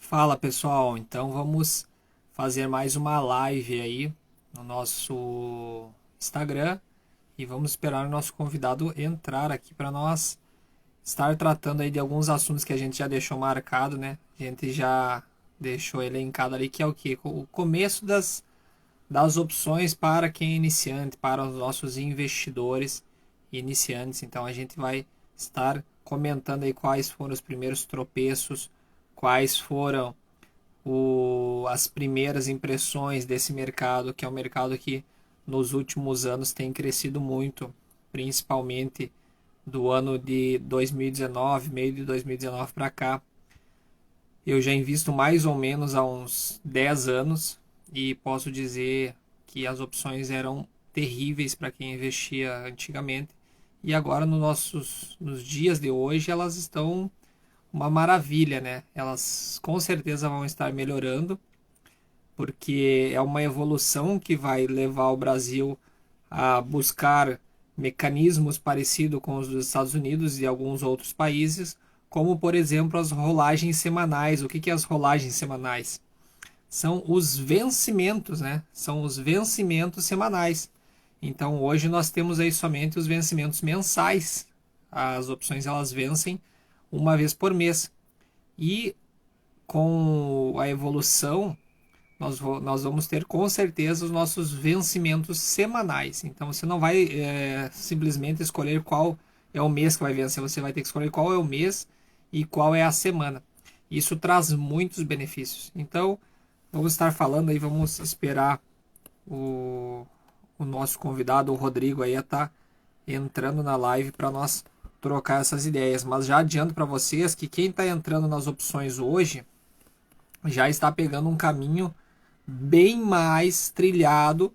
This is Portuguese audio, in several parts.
Fala pessoal, então vamos fazer mais uma live aí no nosso Instagram e vamos esperar o nosso convidado entrar aqui para nós estar tratando aí de alguns assuntos que a gente já deixou marcado, né? A gente já deixou elencado ali que é o que? O começo das opções para quem é iniciante, para os nossos investidores iniciantes. Então a gente vai estar comentando aí quais foram os primeiros tropeços, quais foram as primeiras impressões desse mercado, que é um mercado que nos últimos anos tem crescido muito, principalmente do ano de 2019, meio de 2019 para cá. Eu já invisto mais ou menos há uns 10 anos e posso dizer que as opções eram terríveis para quem investia antigamente. E agora nos dias de hoje elas estão uma maravilha, né? Elas com certeza vão estar melhorando, porque é uma evolução que vai levar o Brasil a buscar mecanismos parecidos com os dos Estados Unidos e alguns outros países, como por exemplo as rolagens semanais. O que que é as rolagens semanais? São os vencimentos, né? São os vencimentos semanais. Então hoje nós temos aí somente os vencimentos mensais. As opções elas vencem uma vez por mês. E com a evolução, nós vamos ter com certeza os nossos vencimentos semanais. Então você não vai simplesmente escolher qual é o mês que vai vencer, você vai ter que escolher qual é o mês e qual é a semana. Isso traz muitos benefícios. Então, vamos estar falando aí, vamos esperar o, o nosso convidado, o Rodrigo, aí a estar entrando na live para nós trocar essas ideias. Mas já adianto para vocês que quem está entrando nas opções hoje já está pegando um caminho bem mais trilhado,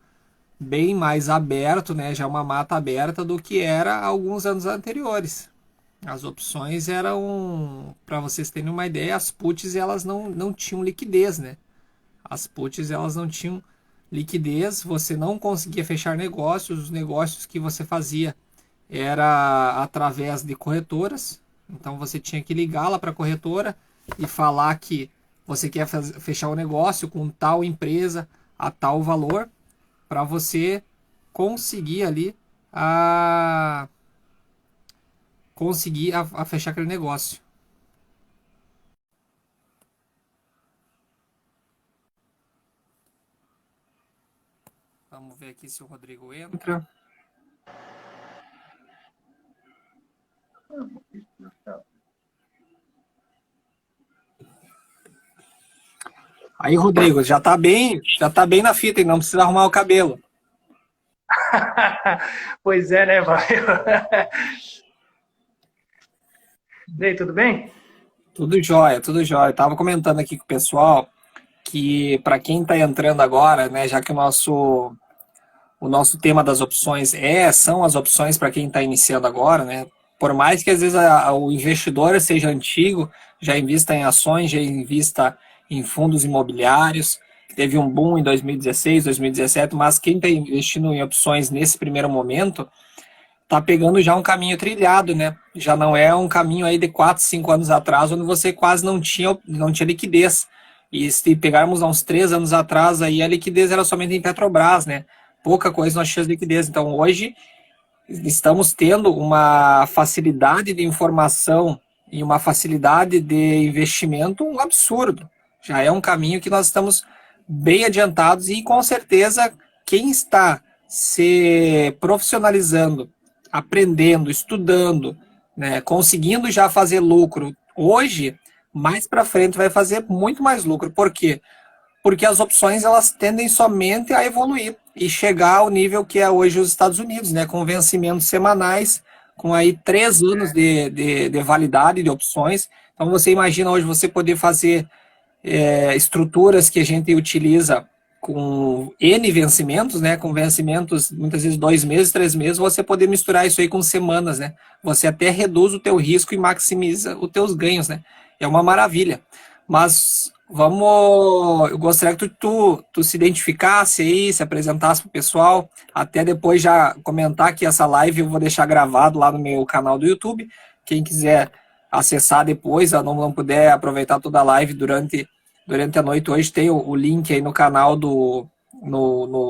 bem mais aberto, né? Já uma mata aberta do que era alguns anos anteriores. As opções eram, para vocês terem uma ideia, as puts elas não tinham liquidez, né? As puts elas não tinham liquidez, você não conseguia fechar negócios, os negócios que você fazia era através de corretoras, então você tinha que ligar lá para a corretora e falar que você quer fechar o negócio com tal empresa a tal valor para você conseguir ali a a fechar aquele negócio. Vamos ver aqui se o Rodrigo entra. Aí, Rodrigo, já tá bem na fita e não precisa arrumar o cabelo. Pois é, né, vai? E aí, tudo bem? Tudo jóia, tudo jóia. Eu tava comentando aqui com o pessoal que para quem está entrando agora, né, já que o nosso tema das opções são as opções para quem está iniciando agora, né? Por mais que às vezes o investidor seja antigo, já invista em ações, já invista em fundos imobiliários, teve um boom em 2016, 2017, mas quem está investindo em opções nesse primeiro momento está pegando já um caminho trilhado, né? Já não é um caminho aí de 4, 5 anos atrás, onde você quase não tinha liquidez. E se pegarmos há uns 3 anos atrás, aí a liquidez era somente em Petrobras, né? Pouca coisa nós tínhamos liquidez. Então hoje estamos tendo uma facilidade de informação e uma facilidade de investimento um absurdo. Já é um caminho que nós estamos bem adiantados e com certeza quem está se profissionalizando, aprendendo, estudando, né, conseguindo já fazer lucro hoje, mais para frente vai fazer muito mais lucro. Por quê? Porque as opções elas tendem somente a evoluir e chegar ao nível que é hoje os Estados Unidos, né, com vencimentos semanais, com aí 3 anos de validade de opções. Então você imagina hoje você poder fazer estruturas que a gente utiliza com N vencimentos, né, com vencimentos muitas vezes 2 meses, 3 meses, você poder misturar isso aí com semanas, né, você até reduz o teu risco e maximiza os teus ganhos, né, é uma maravilha. Mas eu gostaria que tu se identificasse aí, se apresentasse para o pessoal, até depois já comentar que essa live eu vou deixar gravado lá no meu canal do YouTube, quem quiser acessar depois, não puder aproveitar toda a live durante durante a noite. Hoje tem o link aí no canal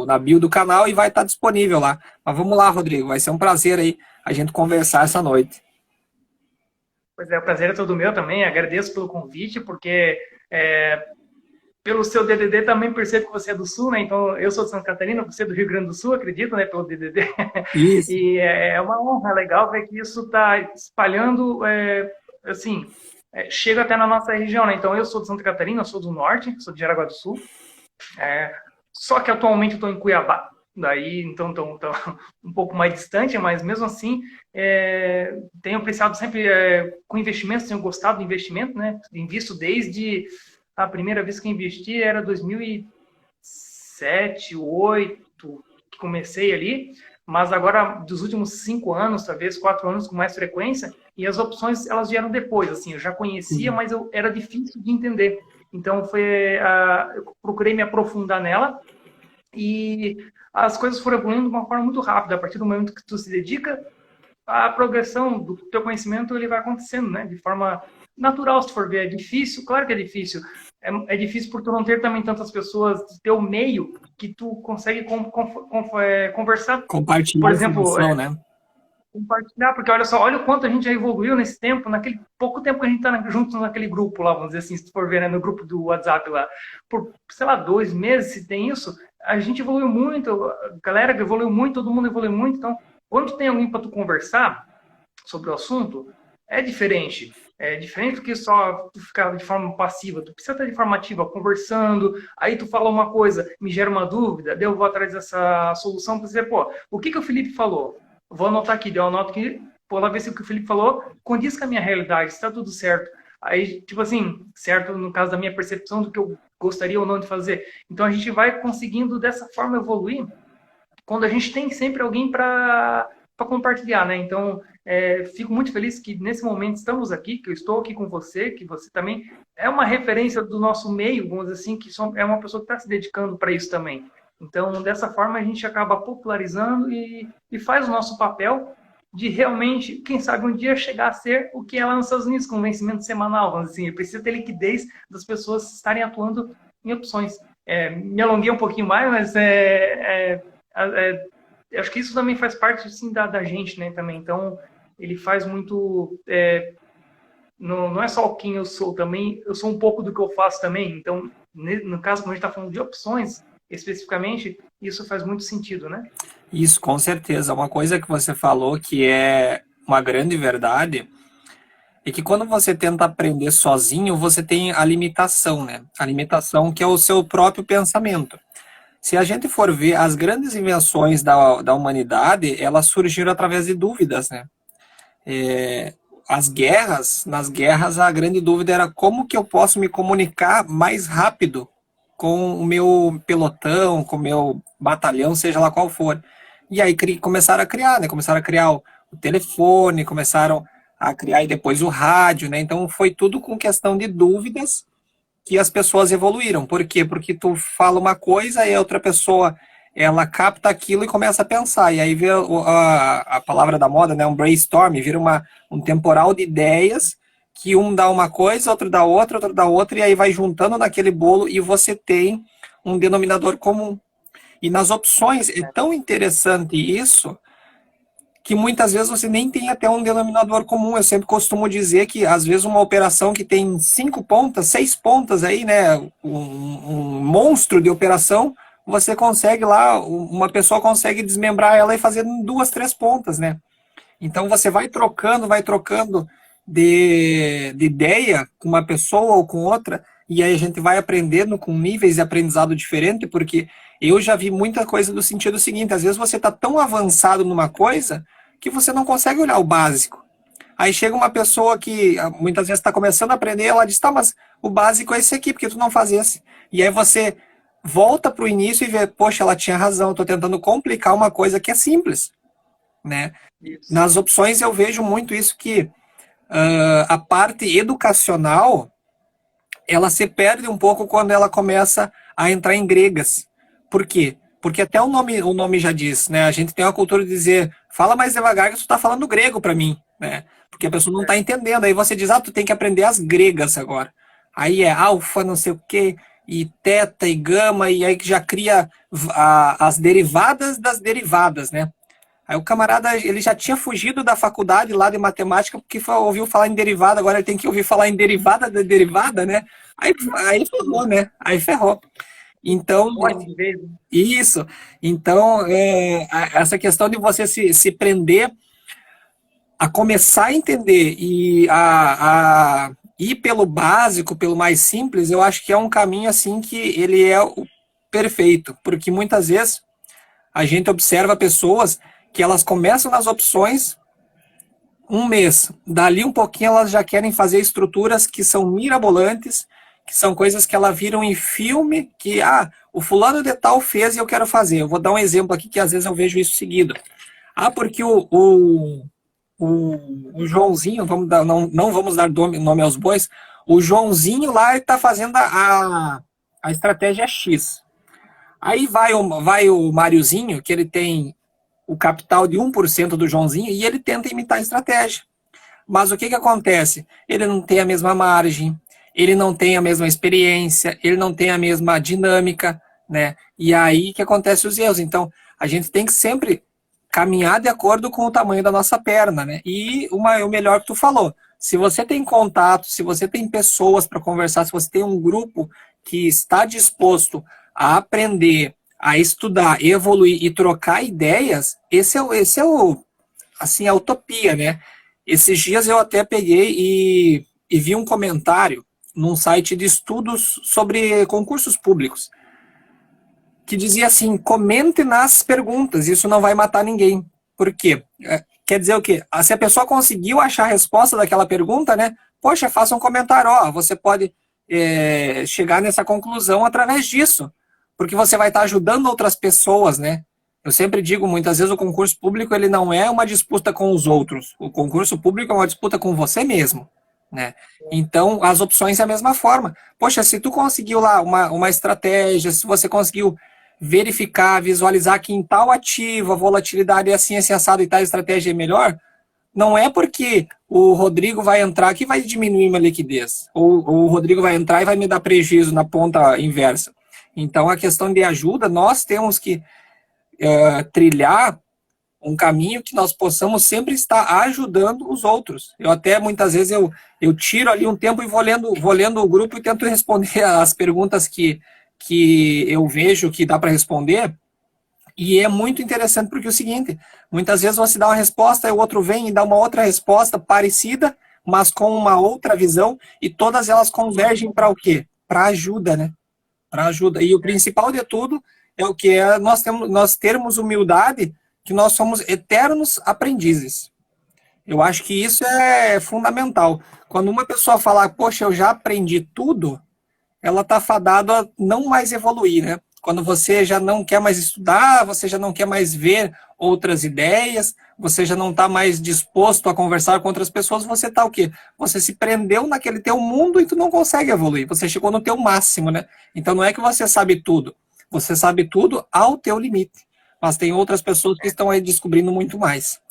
na bio do canal e vai estar disponível lá. Mas vamos lá, Rodrigo, vai ser um prazer aí a gente conversar essa noite. Pois é, o prazer é todo meu também. Agradeço pelo convite, porque pelo seu DDD também percebo que você é do Sul, né? Então, eu sou de Santa Catarina, você é do Rio Grande do Sul, acredito, né? Pelo DDD. Isso. E é uma honra, é legal ver que isso está espalhando, assim, chega até na nossa região, né? Então, eu sou de Santa Catarina, eu sou do Norte, sou de Jaraguá do Sul. Só que atualmente estou em Cuiabá, daí então estou um pouco mais distante, mas mesmo assim tenho apreciado sempre com investimentos, tenho gostado do investimento, né? Invisto desde a primeira vez que investi era 2007, 2008, que comecei ali, mas agora dos últimos 5 anos, talvez 4 anos com mais frequência, e as opções elas vieram depois, assim, eu já conhecia, mas era difícil de entender. Então eu procurei me aprofundar nela e as coisas foram evoluindo de uma forma muito rápida. A partir do momento que tu se dedica, a progressão do teu conhecimento ele vai acontecendo, né? De forma natural, se for ver. É difícil, claro que é difícil. É difícil por tu não ter também tantas pessoas do teu meio que tu consegue conversar. Compartilhar Por a exemplo, informação, né? compartilhar, porque olha só, olha o quanto a gente já evoluiu nesse tempo, naquele pouco tempo que a gente está juntos naquele grupo lá, vamos dizer assim, se tu for ver, né, no grupo do WhatsApp lá, por, sei lá, 2 meses, se tem isso, a gente evoluiu muito, a galera evoluiu muito, todo mundo evoluiu muito, então, quando tu tem alguém para tu conversar sobre o assunto, é diferente. É diferente do que só tu ficar de forma passiva. Tu precisa estar de forma ativa, conversando. Aí tu fala uma coisa, me gera uma dúvida, daí eu vou atrás dessa solução para dizer, pô, o que o Felipe falou? Vou anotar aqui, deu uma nota aqui, vou lá ver se o que o Felipe falou condiz com a minha realidade, está tudo certo. Aí, tipo assim, certo no caso da minha percepção do que eu gostaria ou não de fazer. Então a gente vai conseguindo dessa forma evoluir quando a gente tem sempre alguém para compartilhar, né? Então, fico muito feliz que nesse momento estamos aqui, que eu estou aqui com você, que você também é uma referência do nosso meio, vamos dizer assim, que é uma pessoa que está se dedicando para isso também. Então, dessa forma, a gente acaba popularizando e faz o nosso papel de realmente, quem sabe, um dia chegar a ser o que é lá nos Estados Unidos, com vencimento semanal, vamos dizer assim. Precisa ter liquidez das pessoas estarem atuando em opções. Me alonguei um pouquinho mais, mas acho que isso também faz parte assim, da gente, né? Também. Então, ele faz muito. Não é só quem eu sou, também eu sou um pouco do que eu faço também. Então, no caso, quando a gente está falando de opções, especificamente, isso faz muito sentido, né? Isso, com certeza. Uma coisa que você falou que é uma grande verdade é que quando você tenta aprender sozinho, você tem a limitação, né? A limitação que é o seu próprio pensamento. Se a gente for ver as grandes invenções da humanidade, elas surgiram através de dúvidas, né? Nas guerras, a grande dúvida era como que eu posso me comunicar mais rápido com o meu pelotão, com o meu batalhão, seja lá qual for. E aí começaram a criar, né? Começaram a criar o telefone, começaram a criar e depois o rádio, né? Então foi tudo com questão de dúvidas que as pessoas evoluíram. Por quê? Porque tu fala uma coisa e a outra pessoa ela capta aquilo e começa a pensar. E aí vira a palavra da moda, né? Um brainstorm, vira um temporal de ideias que um dá uma coisa, outro dá outra, outro dá outra, e aí vai juntando naquele bolo e você tem um denominador comum. E nas opções é tão interessante isso que muitas vezes você nem tem até um denominador comum. Eu sempre costumo dizer que, às vezes, uma operação que tem 5 pontas, 6 pontas aí, né, um monstro de operação, você consegue lá, uma pessoa consegue desmembrar ela e fazer 2, 3 pontas, né? Então você vai trocando de ideia com uma pessoa ou com outra, e aí a gente vai aprendendo com níveis de aprendizado diferente, porque eu já vi muita coisa do sentido seguinte, às vezes você está tão avançado numa coisa que você não consegue olhar o básico. Aí chega uma pessoa que muitas vezes está começando a aprender, ela diz, tá, mas o básico é esse aqui, porque tu não faz esse. E aí você volta para o início e vê, poxa, ela tinha razão, estou tentando complicar uma coisa que é simples, né? Isso. Nas opções eu vejo muito isso que a parte educacional ela se perde um pouco quando ela começa a entrar em gregas. Por quê? Porque até o nome já diz, né? A gente tem uma cultura de dizer, fala mais devagar que tu está falando grego para mim, né? Porque a pessoa não está entendendo. Aí você diz, tu tem que aprender as gregas agora. aí é alfa, não sei o quê, e teta e gama, e aí que já cria as derivadas das derivadas, né? Aí o camarada, ele já tinha fugido da faculdade lá de matemática porque ouviu falar em derivada, agora ele tem que ouvir falar em derivada da derivada, né? Aí ferrou, né? Aí ferrou. Então, Morre de vez, né? isso. Então, essa questão de você se prender a começar a entender e a ir pelo básico, pelo mais simples, eu acho que é um caminho assim que ele é o perfeito, porque muitas vezes a gente observa pessoas que elas começam nas opções um mês, dali um pouquinho elas já querem fazer estruturas que são mirabolantes, que são coisas que elas viram em filme, que o fulano de tal fez e eu quero fazer. Eu vou dar um exemplo aqui que às vezes eu vejo isso seguido. Porque o Joãozinho, não vamos dar nome aos bois, o Joãozinho lá está fazendo a estratégia X. Aí vai o Máriozinho, que ele tem o capital de 1% do Joãozinho, e ele tenta imitar a estratégia. Mas o que acontece? Ele não tem a mesma margem, ele não tem a mesma experiência, ele não tem a mesma dinâmica, né? E aí que acontece os erros. Então, a gente tem que sempre caminhar de acordo com o tamanho da nossa perna, né? E o melhor que tu falou, se você tem contato, se você tem pessoas para conversar, se você tem um grupo que está disposto a aprender, a estudar, evoluir e trocar ideias, esse é o assim, a utopia, né? Esses dias eu até peguei e vi um comentário num site de estudos sobre concursos públicos, que dizia assim, comente nas perguntas, isso não vai matar ninguém. Por quê? Quer dizer o quê? Se a pessoa conseguiu achar a resposta daquela pergunta, né? Poxa, faça um comentário, você pode chegar nessa conclusão através disso, porque você vai estar ajudando outras pessoas, né? Eu sempre digo, muitas vezes o concurso público ele não é uma disputa com os outros. O concurso público é uma disputa com você mesmo, né? Então, as opções é a mesma forma. Poxa, se tu conseguiu lá uma estratégia, se você conseguiu verificar, visualizar que em tal ativo a volatilidade é assim, assim, assado e tal estratégia é melhor, não é porque o Rodrigo vai entrar que vai diminuir minha liquidez. Ou o Rodrigo vai entrar e vai me dar prejuízo na ponta inversa. Então, a questão de ajuda, nós temos que trilhar um caminho que nós possamos sempre estar ajudando os outros. Eu até, muitas vezes, eu tiro ali um tempo e vou lendo o grupo e tento responder as perguntas que eu vejo que dá para responder. E é muito interessante porque é o seguinte, muitas vezes você dá uma resposta e o outro vem e dá uma outra resposta parecida, mas com uma outra visão, e todas elas convergem para o quê? Para ajuda, né? Para ajuda. E o principal de tudo é o que é nós termos humildade, que nós somos eternos aprendizes. Eu acho que isso é fundamental. Quando uma pessoa falar, poxa, eu já aprendi tudo, ela está fadada a não mais evoluir, né? Quando você já não quer mais estudar, você já não quer mais ver outras ideias, você já não está mais disposto a conversar com outras pessoas, você está o quê? Você se prendeu naquele teu mundo e tu não consegue evoluir. Você chegou no teu máximo, né? Então não é que você sabe tudo. Você sabe tudo ao teu limite. Mas tem outras pessoas que estão aí descobrindo muito mais.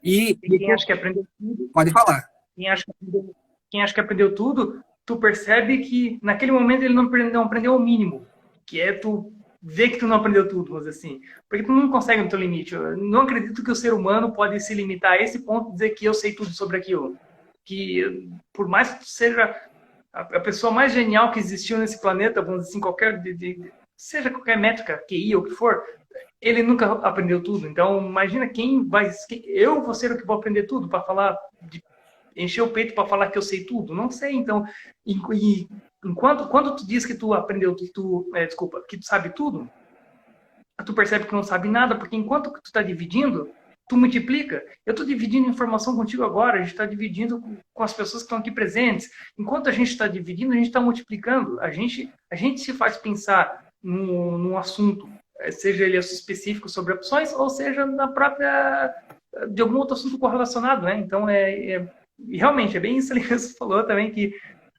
E quem acha que aprendeu tudo, Pode falar. quem acha que aprendeu tudo, tu percebe que naquele momento ele não aprendeu o mínimo, que é tu ver que tu não aprendeu tudo, vamos dizer assim. Porque tu não consegue no teu limite. Eu não acredito que o ser humano pode se limitar a esse ponto de dizer que eu sei tudo sobre aquilo. Que por mais que tu seja a pessoa mais genial que existiu nesse planeta, vamos dizer assim, seja qualquer métrica, QI ou o que for, ele nunca aprendeu tudo. Então, imagina eu vou ser o que vou aprender tudo para falar, encher o peito para falar que eu sei tudo? Não sei. Então, quando tu diz que tu aprendeu, que tu sabe tudo, tu percebe que não sabe nada, porque enquanto tu está dividindo, tu multiplica. Eu estou dividindo informação contigo agora, a gente está dividindo com as pessoas que estão aqui presentes. Enquanto a gente está dividindo, a gente está multiplicando. A gente se faz pensar num assunto, seja ele específico sobre opções, ou seja na própria de algum outro assunto correlacionado, né? Então, realmente, é bem isso que você falou também, que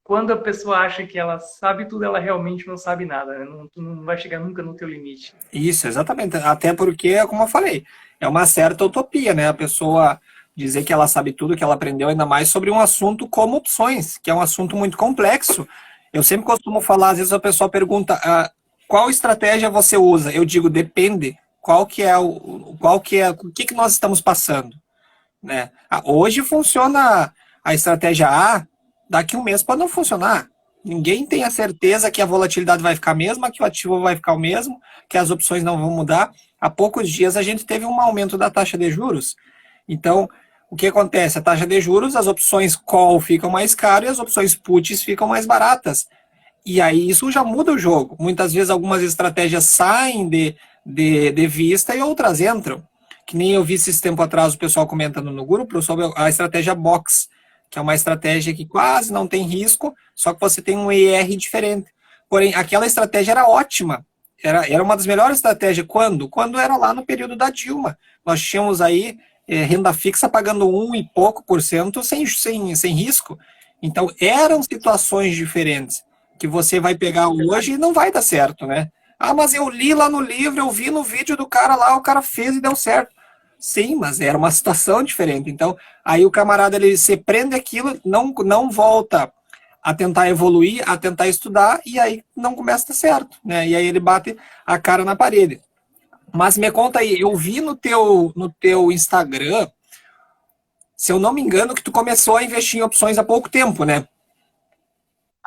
quando a pessoa acha que ela sabe tudo, ela realmente não sabe nada, né? Tu não vai chegar nunca no teu limite. Isso, exatamente. Até porque, como eu falei, é uma certa utopia, né? A pessoa dizer que ela sabe tudo, que ela aprendeu, ainda mais sobre um assunto como opções, que é um assunto muito complexo. Eu sempre costumo falar, às vezes a pessoa pergunta, qual estratégia você usa? Eu digo, depende. O que nós estamos passando, né? Hoje funciona a estratégia A, daqui um mês pode não funcionar. Ninguém tem a certeza que a volatilidade vai ficar a mesma, que o ativo vai ficar o mesmo, que as opções não vão mudar. Há poucos dias a gente teve um aumento da taxa de juros. Então, o que acontece? A taxa de juros, as opções call ficam mais caras e as opções puts ficam mais baratas. E aí isso já muda o jogo. Muitas vezes algumas estratégias saem de vista e outras entram. Que nem eu vi esses tempo atrás o pessoal comentando no grupo sobre a estratégia box, que é uma estratégia que quase não tem risco, só que você tem um ER diferente. Porém, aquela estratégia era ótima. Era uma das melhores estratégias. Quando? Quando era lá no período da Dilma. Nós tínhamos aí renda fixa pagando 1 e pouco% sem risco. Então, eram situações diferentes que você vai pegar hoje e não vai dar certo, né? Ah, mas eu li lá no livro, eu vi no vídeo do cara lá, o cara fez e deu certo. Sim, mas era uma situação diferente. Então, aí o camarada, ele se prende aquilo, não volta a tentar evoluir, a tentar estudar, e aí não começa a dar certo, né? E aí ele bate a cara na parede. Mas me conta aí, eu vi no teu Instagram, se eu não me engano, que tu começou a investir em opções há pouco tempo, né?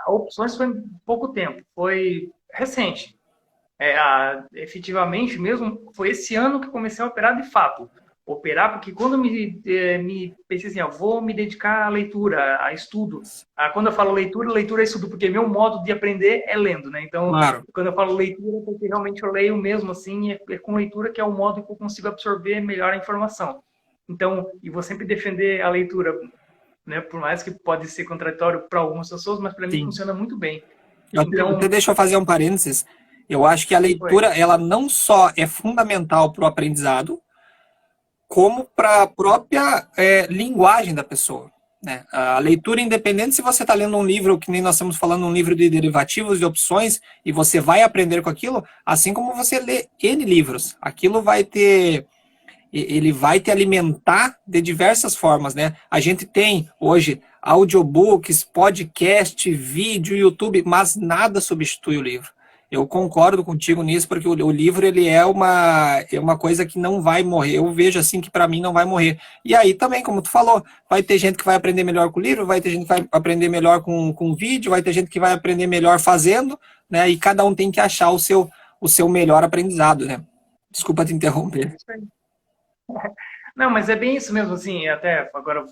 Opções foi pouco tempo, foi recente. Efetivamente mesmo, foi esse ano que comecei a operar de fato. Operar, porque quando me pensei assim, vou me dedicar à leitura, a estudo. Quando eu falo leitura, leitura é estudo, porque meu modo de aprender é lendo, né? Então, Claro. quando eu falo leitura, é porque realmente eu leio mesmo, assim, é com leitura que é o modo que eu consigo absorver melhor a informação. Então, e vou sempre defender a leitura, né? Por mais que pode ser contraditório para algumas pessoas, mas para mim Sim. funciona muito bem. Até Então, deixa eu fazer um parênteses. Eu acho que a leitura, ela não só é fundamental para o aprendizado, como para a própria linguagem da pessoa. Né? A leitura, independente se você está lendo um livro, que nem nós estamos falando, um livro de derivativos, de opções, e você vai aprender com aquilo, assim como você lê N livros. Aquilo ele vai te alimentar de diversas formas, né? A gente tem hoje audiobooks, podcast, vídeo, YouTube, mas nada substitui o livro. Eu concordo contigo nisso, porque o livro ele é uma coisa que não vai morrer. Eu vejo assim que para mim não vai morrer. E aí também, como tu falou, vai ter gente que vai aprender melhor com o livro, vai ter gente que vai aprender melhor com vídeo, vai ter gente que vai aprender melhor fazendo, né? E cada um tem que achar o seu melhor aprendizado, né? Desculpa te interromper. não, mas é bem isso mesmo, assim, até agora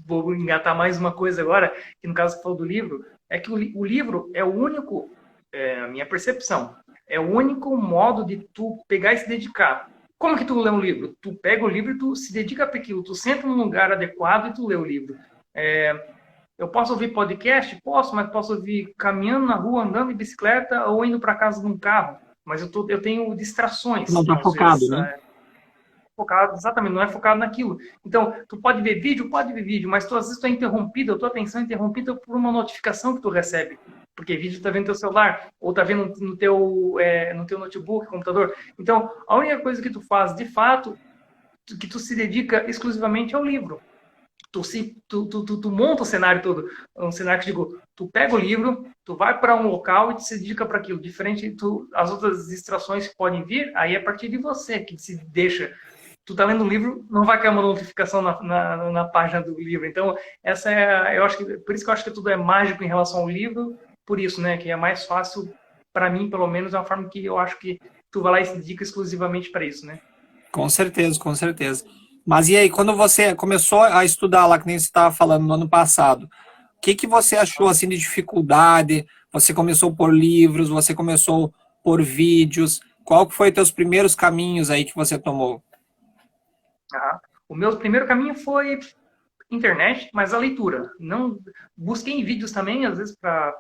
vou engatar mais uma coisa agora, que no caso que falou do livro, é que o livro é o único, a minha percepção, é o único modo de tu pegar e se dedicar. Como que tu lê um livro? Tu pega o livro e tu se dedica para aquilo, tu senta num lugar adequado e tu lê o livro. Eu posso ouvir podcast? Posso, mas posso ouvir caminhando na rua, andando de bicicleta ou indo para casa num carro. Mas eu tenho distrações, Não está às focado, vezes. né? Focado, exatamente, não é focado naquilo. Então, tu pode ver vídeo, mas tu, às vezes tu é interrompido, a tua atenção é interrompida por uma notificação que tu recebe. Porque vídeo tá vendo no teu celular, ou tá vendo no teu notebook, computador. Então, a única coisa que tu faz, de fato, que tu se dedica exclusivamente ao livro. Tu monta o cenário todo, um cenário que digo, tu pega o livro, tu vai para um local e tu se dedica para aquilo. Diferente as outras distrações que podem vir, aí é a partir de você que se deixa. Tu tá lendo um livro, não vai cair uma notificação na página do livro. Então, eu acho que, por isso que eu acho que tudo é mágico em relação ao livro, por isso, né, que é mais fácil, para mim, pelo menos, é uma forma que eu acho que tu vai lá e se dedica exclusivamente para isso, né? Com certeza, com certeza. Mas e aí, quando você começou a estudar lá, que nem você estava falando no ano passado, o que que você achou assim de dificuldade? Você começou por livros, você começou por vídeos? Qual que foi teus primeiros caminhos aí que você tomou? Ah, o meu primeiro caminho foi internet, mas a leitura. Não busquei em vídeos também, às vezes para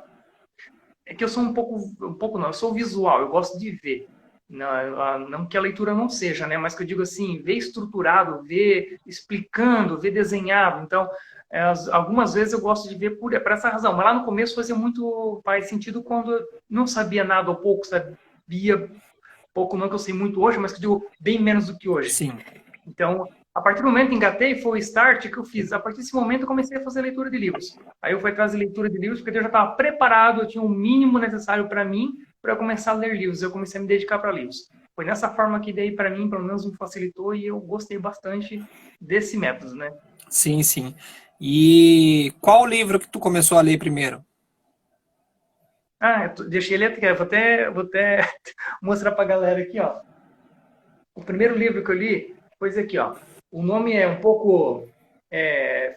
é que eu sou um pouco não, eu sou visual, eu gosto de ver. Não que a leitura não seja, né? Mas que eu digo assim, ver estruturado, ver explicando, ver desenhado. Então, algumas vezes eu gosto de ver por essa razão. Mas lá no começo fazia muito mais sentido quando eu não sabia nada ou pouco, sabia pouco, não que eu sei muito hoje, mas que eu digo bem menos do que hoje. Sim. Então, A partir do momento que engatei, foi o start que eu fiz. A partir desse momento, eu comecei a fazer leitura de livros. Aí eu fui atrás de leitura de livros, porque eu já estava preparado, eu tinha o mínimo necessário para mim, para eu começar a ler livros. Eu comecei a me dedicar para livros. Foi nessa forma que daí, para mim, pelo menos me facilitou, e eu gostei bastante desse método, né? Sim, sim. E qual livro que tu começou a ler primeiro? Ah, deixei ele aqui, vou até mostrar para a galera aqui, ó. O primeiro livro que eu li foi esse aqui, ó. O nome é um pouco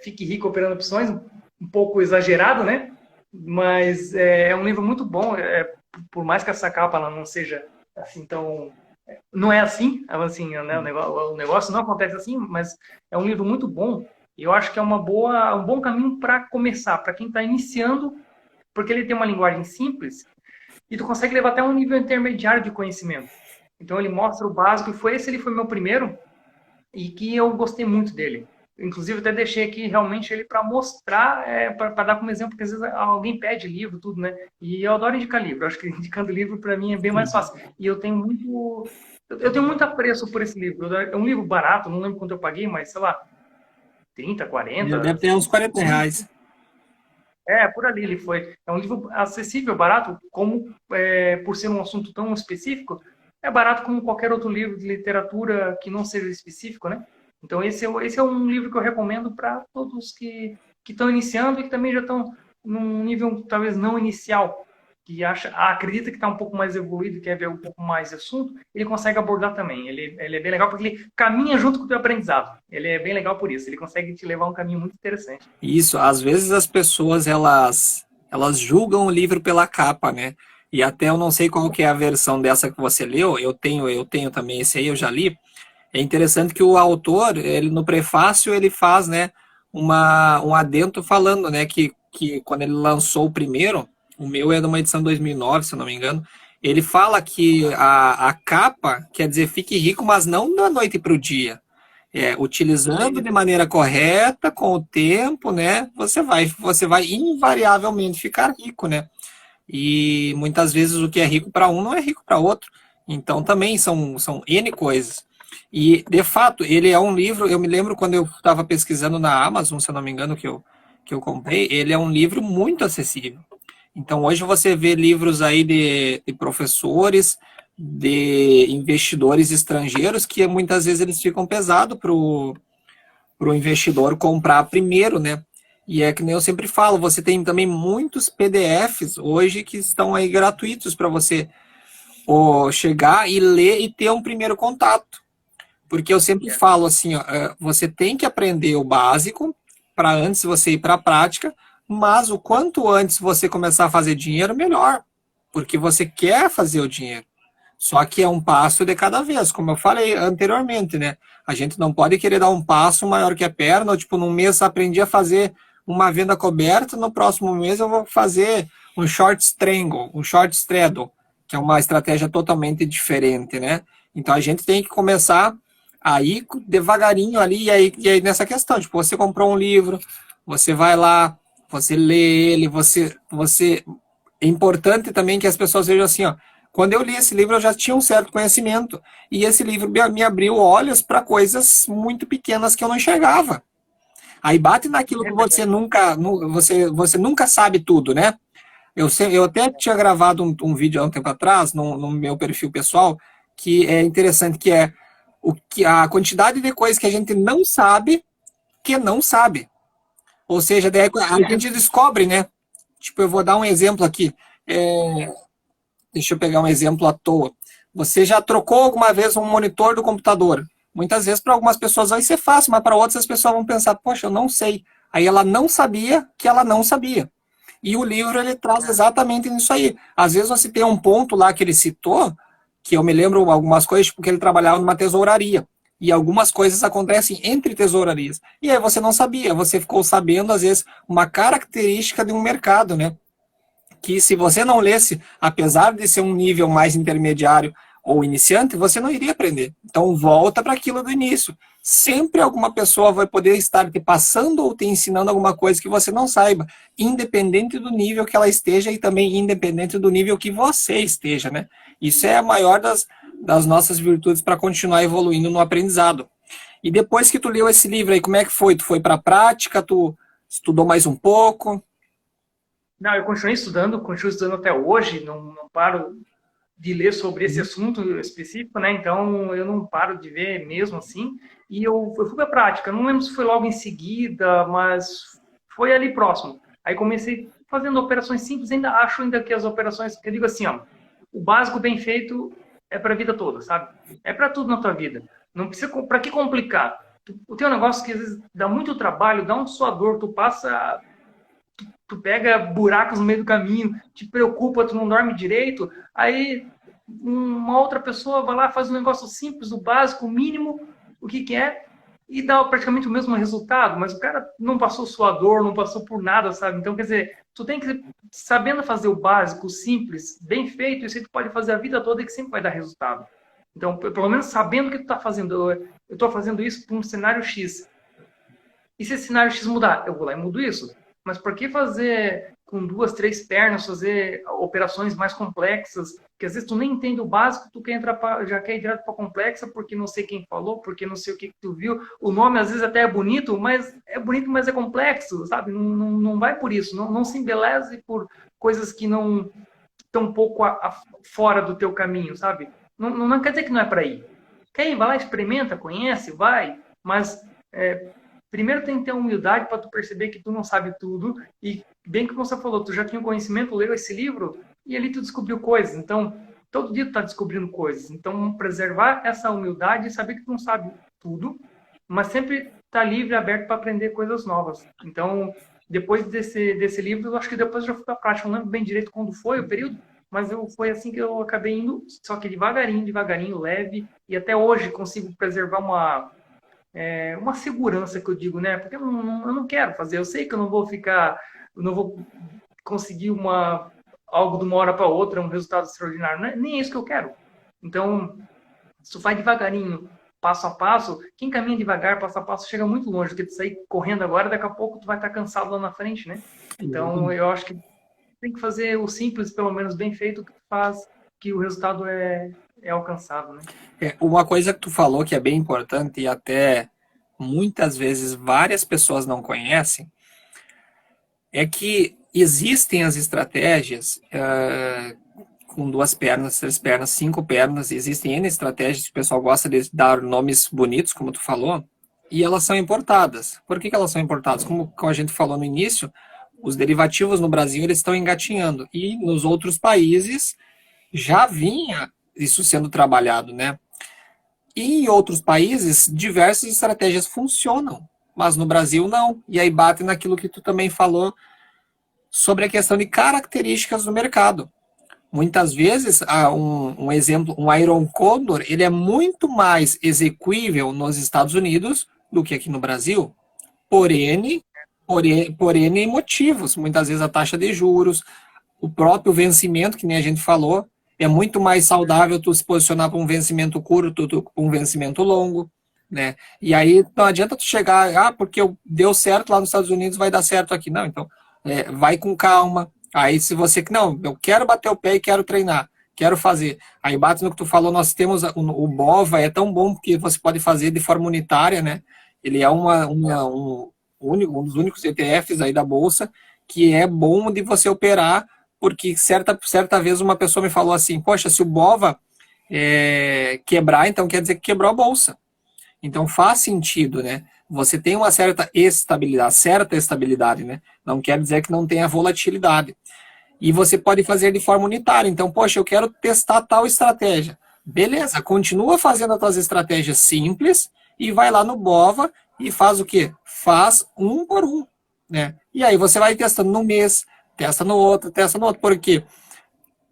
Fique Rico Operando Opções, um pouco exagerado, né? Mas é um livro muito bom, por mais que essa capa ela não seja assim tão... Não é assim, né? O negócio não acontece assim, mas é um livro muito bom. E eu acho que é um bom caminho para começar, para quem está iniciando, porque ele tem uma linguagem simples e tu consegue levar até um nível intermediário de conhecimento. Então ele mostra o básico, e ele foi meu primeiro, e que eu gostei muito dele. Inclusive até deixei aqui realmente ele para mostrar, para dar como exemplo, porque às vezes alguém pede livro, tudo, né? E eu adoro indicar livro, eu acho que indicando livro para mim é bem mais fácil. E eu tenho muito apreço por esse livro. É um livro barato, não lembro quanto eu paguei, mas sei lá, 30, Já 40. deve ter uns 40 reais. Por ali ele foi. É um livro acessível, barato, como por ser um assunto tão específico, é barato como qualquer outro livro de literatura que não seja específico, né? Então esse é um livro que eu recomendo para todos que estão iniciando e que também já estão num nível talvez não inicial, que acredita que está um pouco mais evoluído e quer ver um pouco mais de assunto, ele consegue abordar também. Ele é bem legal porque ele caminha junto com o teu aprendizado. Ele é bem legal por isso. Ele consegue te levar um caminho muito interessante. Isso, às vezes as pessoas elas julgam o livro pela capa, né? E até eu não sei qual que é a versão dessa que você leu, eu tenho também esse aí, eu já li. É interessante que o autor, ele no prefácio, ele faz, né, um adendo falando, né, que quando ele lançou o primeiro, o meu é de uma edição de 2009, se eu não me engano, ele fala que a capa quer dizer fique rico, mas não da noite para o dia. Utilizando de maneira correta, com o tempo, né, você vai invariavelmente ficar rico, né? E muitas vezes o que é rico para um não é rico para outro. Então também são N coisas. E, de fato, ele é um livro, eu me lembro quando eu estava pesquisando na Amazon, se eu não me engano, que eu comprei, ele é um livro muito acessível. Então, hoje você vê livros aí de professores, de investidores estrangeiros, que muitas vezes eles ficam pesados para o investidor comprar primeiro, né? E é que nem eu sempre falo, você tem também muitos PDFs hoje que estão aí gratuitos para você chegar e ler e ter um primeiro contato. Porque eu sempre falo assim, ó, você tem que aprender o básico para antes você ir para a prática, mas o quanto antes você começar a fazer dinheiro, melhor. Porque você quer fazer o dinheiro. Só que é um passo de cada vez, como eu falei anteriormente, né? A gente não pode querer dar um passo maior que a perna, ou tipo, num mês aprendi a fazer uma venda coberta, no próximo mês eu vou fazer um short strangle, um short straddle, que é uma estratégia totalmente diferente, né? Então a gente tem que começar aí devagarinho ali, e aí nessa questão, tipo, você comprou um livro, você vai lá, você lê ele, é importante também que as pessoas vejam assim, ó, quando eu li esse livro eu já tinha um certo conhecimento, e esse livro me abriu olhos para coisas muito pequenas que eu não enxergava. Aí bate naquilo que você nunca sabe tudo, né? Eu até tinha gravado um vídeo há um tempo atrás, no meu perfil pessoal, que é interessante, que é a quantidade de coisas que a gente não sabe que não sabe. Ou seja, daí a gente descobre, né? Tipo, eu vou dar um exemplo aqui. Deixa eu pegar um exemplo à toa. Você já trocou alguma vez um monitor do computador? Muitas vezes para algumas pessoas vai ser fácil, mas para outras as pessoas vão pensar, poxa, eu não sei. Aí ela não sabia que ela não sabia. E o livro ele traz exatamente isso aí. Às vezes você tem um ponto lá que ele citou, que eu me lembro algumas coisas, porque ele trabalhava numa tesouraria. E algumas coisas acontecem entre tesourarias. E aí você não sabia, você ficou sabendo, às vezes, uma característica de um mercado, né? Que se você não lesse, apesar de ser um nível mais intermediário ou iniciante, você não iria aprender. Então volta para aquilo do início. Sempre alguma pessoa vai poder estar te passando ou te ensinando alguma coisa que você não saiba, independente do nível que ela esteja e também independente do nível que você esteja, né? Isso é a maior das nossas virtudes para continuar evoluindo no aprendizado. E depois que tu leu esse livro aí, como é que foi? Tu foi para a prática, tu estudou mais um pouco? Não, eu continuo estudando até hoje, não paro de ler sobre esse assunto específico, né? Então eu não paro de ver mesmo assim. E eu fui para a prática. Não lembro se foi logo em seguida, mas foi ali próximo. Aí comecei fazendo operações simples. Ainda que as operações, que eu digo assim, ó, o básico bem feito é para a vida toda, sabe? É para tudo na tua vida. Não precisa, para que complicar? O teu negócio que às vezes dá muito trabalho, dá um suador, tu pega buracos no meio do caminho, te preocupa, tu não dorme direito, aí uma outra pessoa vai lá, faz um negócio simples, o básico, o mínimo, o que que é, e dá praticamente o mesmo resultado, mas o cara não passou suador, não passou por nada, sabe? Então, quer dizer, tu tem que, sabendo fazer o básico, o simples, bem feito, isso aí tu pode fazer a vida toda e que sempre vai dar resultado. Então, pelo menos sabendo o que tu tá fazendo, eu estou fazendo isso para um cenário X. E se esse cenário X mudar, eu vou lá e mudo isso. Mas por que fazer com 2, 3 pernas, fazer operações mais complexas? Que às vezes tu nem entende o básico, tu quer entrar já quer ir direto para complexa porque não sei quem falou, porque não sei o que tu viu. O nome às vezes até é bonito, mas é complexo, sabe? Não vai por isso. Não se embeleze por coisas que não estão um pouco fora do teu caminho, sabe? Não quer dizer que não é para ir. Quer ir, vai lá, experimenta, conhece, vai, mas primeiro tem que ter humildade para tu perceber que tu não sabe tudo e bem que você falou, tu já tinha conhecimento, leu esse livro e ali tu descobriu coisas. Então, todo dia tu tá descobrindo coisas. Então, preservar essa humildade e saber que tu não sabe tudo, mas sempre tá livre, aberto para aprender coisas novas. Então, depois desse livro, eu acho que depois eu já fui para a prática. Não lembro bem direito quando foi o período, mas foi assim que eu acabei indo, só que devagarinho, leve, e até hoje consigo preservar uma segurança que eu digo, né? Porque eu não quero fazer. Eu sei que eu não vou conseguir algo de uma hora para outra, um resultado extraordinário. Não é nem isso que eu quero. Então, se tu vai devagarinho, passo a passo, quem caminha devagar, passo a passo, chega muito longe. Porque tu sair correndo agora, daqui a pouco tu vai estar cansado lá na frente, né? Então, eu acho que tem que fazer o simples, pelo menos bem feito, que faz que o resultado é alcançado, né? Uma coisa que tu falou que é bem importante e até muitas vezes várias pessoas não conhecem é que existem as estratégias com 2 pernas, 3 pernas, 5 pernas, existem N estratégias que o pessoal gosta de dar nomes bonitos, como tu falou, e elas são importadas. Por que elas são importadas? Como a gente falou no início, os derivativos no Brasil eles estão engatinhando e nos outros países já vinha isso sendo trabalhado, né? E em outros países, diversas estratégias funcionam, mas no Brasil não. E aí bate naquilo que tu também falou sobre a questão de características do mercado. Muitas vezes, um exemplo, um Iron Condor, ele é muito mais execuível nos Estados Unidos do que aqui no Brasil, por N motivos. Muitas vezes a taxa de juros, o próprio vencimento, que nem a gente falou, é muito mais saudável tu se posicionar para um vencimento curto do que para um vencimento longo, né? E aí não adianta tu chegar, porque deu certo lá nos Estados Unidos, vai dar certo aqui. Não, então vai com calma. Aí se você, não, eu quero bater o pé e quero treinar, quero fazer. Aí bate no que tu falou, nós temos, o BOVA é tão bom porque você pode fazer de forma unitária, né? Ele é um dos únicos ETFs aí da Bolsa que é bom de você operar, porque certa vez uma pessoa me falou assim, poxa, se o BOVA quebrar, então quer dizer que quebrou a Bolsa. Então faz sentido, né? Você tem uma certa estabilidade, né? Não quer dizer que não tenha volatilidade. E você pode fazer de forma unitária. Então, poxa, eu quero testar tal estratégia. Beleza, continua fazendo as tuas estratégias simples e vai lá no BOVA e faz o quê? Faz um por um, né? E aí você vai testando no mês, testa no outro, porque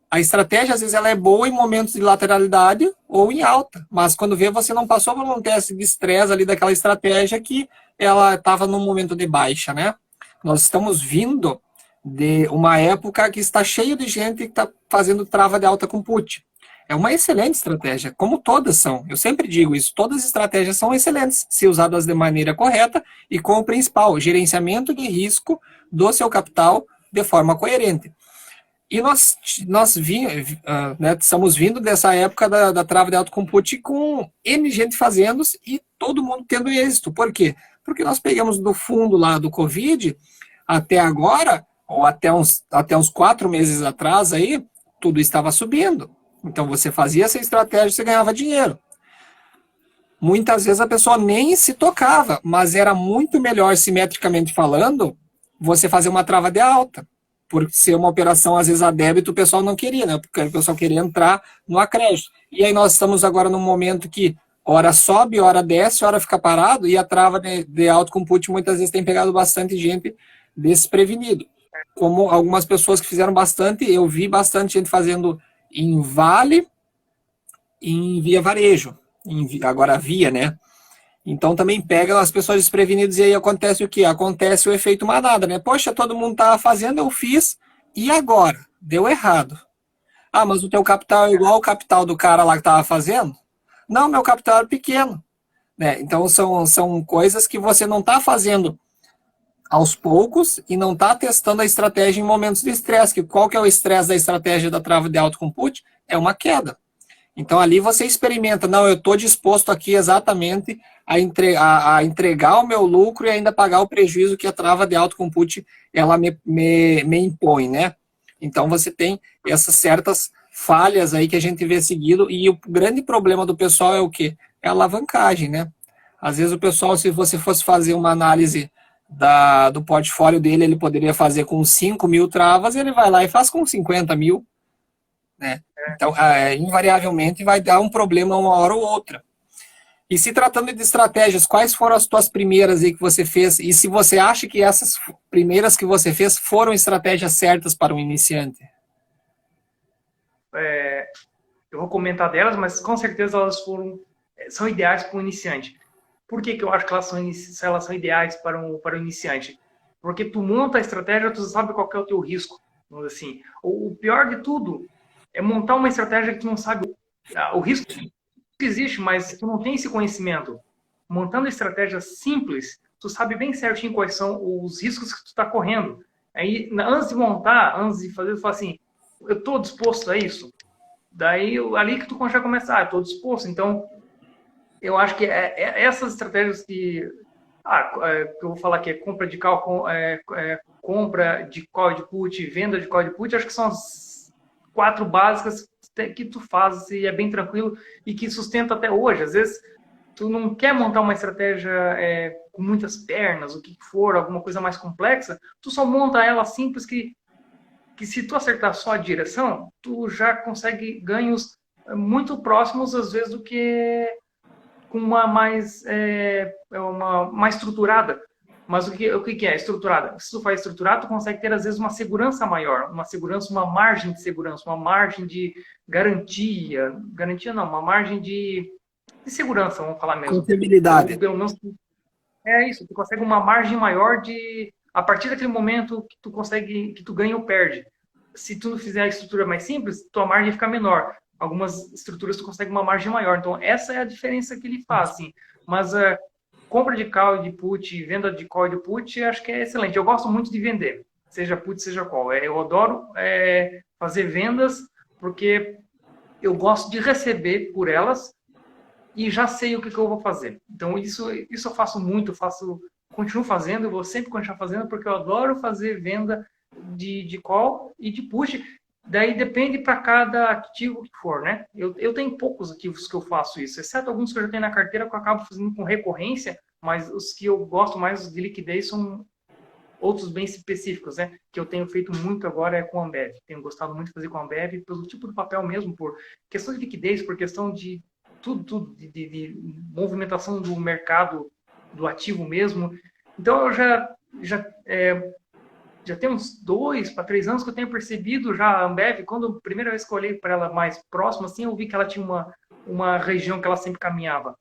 a estratégia, às vezes, ela é boa em momentos de lateralidade ou em alta, mas quando vê, você não passou por um teste de estresse ali daquela estratégia que ela estava num momento de baixa, né? Nós estamos vindo de uma época que está cheio de gente que está fazendo trava de alta com put. É uma excelente estratégia, como todas são. Eu sempre digo isso, todas as estratégias são excelentes, se usadas de maneira correta e com o principal, gerenciamento de risco do seu capital de forma coerente. E né, estamos vindo dessa época da trava de alto compute com N gente fazendo e todo mundo tendo êxito. Por quê? Porque nós pegamos do fundo lá do Covid até agora, ou até uns 4 meses atrás aí, tudo estava subindo. Então você fazia essa estratégia e você ganhava dinheiro. Muitas vezes a pessoa nem se tocava, mas era muito melhor, simetricamente falando, você fazer uma trava de alta. Por ser uma operação, às vezes, a débito, o pessoal não queria, né? Porque o pessoal queria entrar no acréscimo. E aí nós estamos agora num momento que hora sobe, hora desce, hora fica parado, e a trava de alto compute muitas vezes tem pegado bastante gente desprevenido. Como algumas pessoas que fizeram bastante, eu vi bastante gente fazendo em Vale, em Via Varejo. Agora Via, né? Então também pega as pessoas desprevenidas e aí acontece o quê? Acontece o efeito manada, né? Poxa, todo mundo estava fazendo, eu fiz, e agora? Deu errado. Ah, mas o teu capital é igual ao capital do cara lá que estava fazendo? Não, meu capital era pequeno. Né? Então são coisas que você não está fazendo aos poucos e não está testando a estratégia em momentos de estresse. Qual que é o estresse da estratégia da trava de alto compute? É uma queda. Então ali você experimenta, não, eu estou disposto aqui exatamente a entregar o meu lucro e ainda pagar o prejuízo que a trava de alto compute ela me impõe, né? Então você tem essas certas falhas aí que a gente vê seguido e o grande problema do pessoal é o quê? É a alavancagem, né? Às vezes o pessoal, se você fosse fazer uma análise do portfólio dele, ele poderia fazer com 5 mil travas, ele vai lá e faz com 50 mil, né? Então, invariavelmente vai dar um problema uma hora ou outra. E se tratando de estratégias, quais foram as tuas primeiras aí que você fez? E se você acha que essas primeiras que você fez foram estratégias certas para um iniciante? Eu vou comentar delas, mas com certeza são ideais para um iniciante. Por que eu acho que elas são ideais para um iniciante? Porque tu monta a estratégia, tu sabe qual é o teu risco. Assim. O pior de tudo é montar uma estratégia que tu não sabe. O risco existe, mas tu não tem esse conhecimento. Montando estratégias simples, tu sabe bem certinho quais são os riscos que tu está correndo. Aí, antes de montar, antes de fazer, tu fala assim, eu estou disposto a isso? Daí, ali que tu já começa, estou disposto. Então, eu acho que essas estratégias que eu vou falar que é compra de call, compra de call de put, venda de call de put, acho que são as 4 básicas que tu faz e é bem tranquilo e que sustenta até hoje. Às vezes, tu não quer montar uma estratégia com muitas pernas, o que for, alguma coisa mais complexa, tu só monta ela simples que se tu acertar só a direção, tu já consegue ganhos muito próximos, às vezes, do que com uma mais estruturada. Mas o que é estruturada? Se tu faz estruturado, tu consegue ter, às vezes, uma segurança maior, uma margem de segurança, uma margem de garantia não, uma margem de segurança, vamos falar mesmo. Confiabilidade. Ou, pelo menos, é isso, tu consegue uma margem maior a partir daquele momento que tu ganha ou perde. Se tu fizer a estrutura mais simples, tua margem fica menor. Algumas estruturas tu consegue uma margem maior. Então, essa é a diferença que ele faz, assim. Mas compra de call de put, venda de call de put, acho que é excelente. Eu gosto muito de vender, seja put, seja call. Eu adoro fazer vendas, porque eu gosto de receber por elas e já sei o que eu vou fazer. Então, isso eu faço muito, continuo fazendo, eu vou sempre continuar fazendo, porque eu adoro fazer venda de call e de push. Daí depende para cada ativo que for, né? Eu tenho poucos ativos que eu faço isso, exceto alguns que eu já tenho na carteira que eu acabo fazendo com recorrência, mas os que eu gosto mais de liquidez são outros bem específicos, né? Que eu tenho feito muito agora com a Ambev. Tenho gostado muito de fazer com a Ambev pelo tipo de papel mesmo, por questão de liquidez, por questão de tudo de movimentação do mercado, do ativo mesmo. Então, eu já tem uns 2 para 3 anos que eu tenho percebido já a Ambev, quando a primeira vez que eu olhei para ela mais próxima, assim, eu vi que ela tinha uma região que ela sempre caminhava.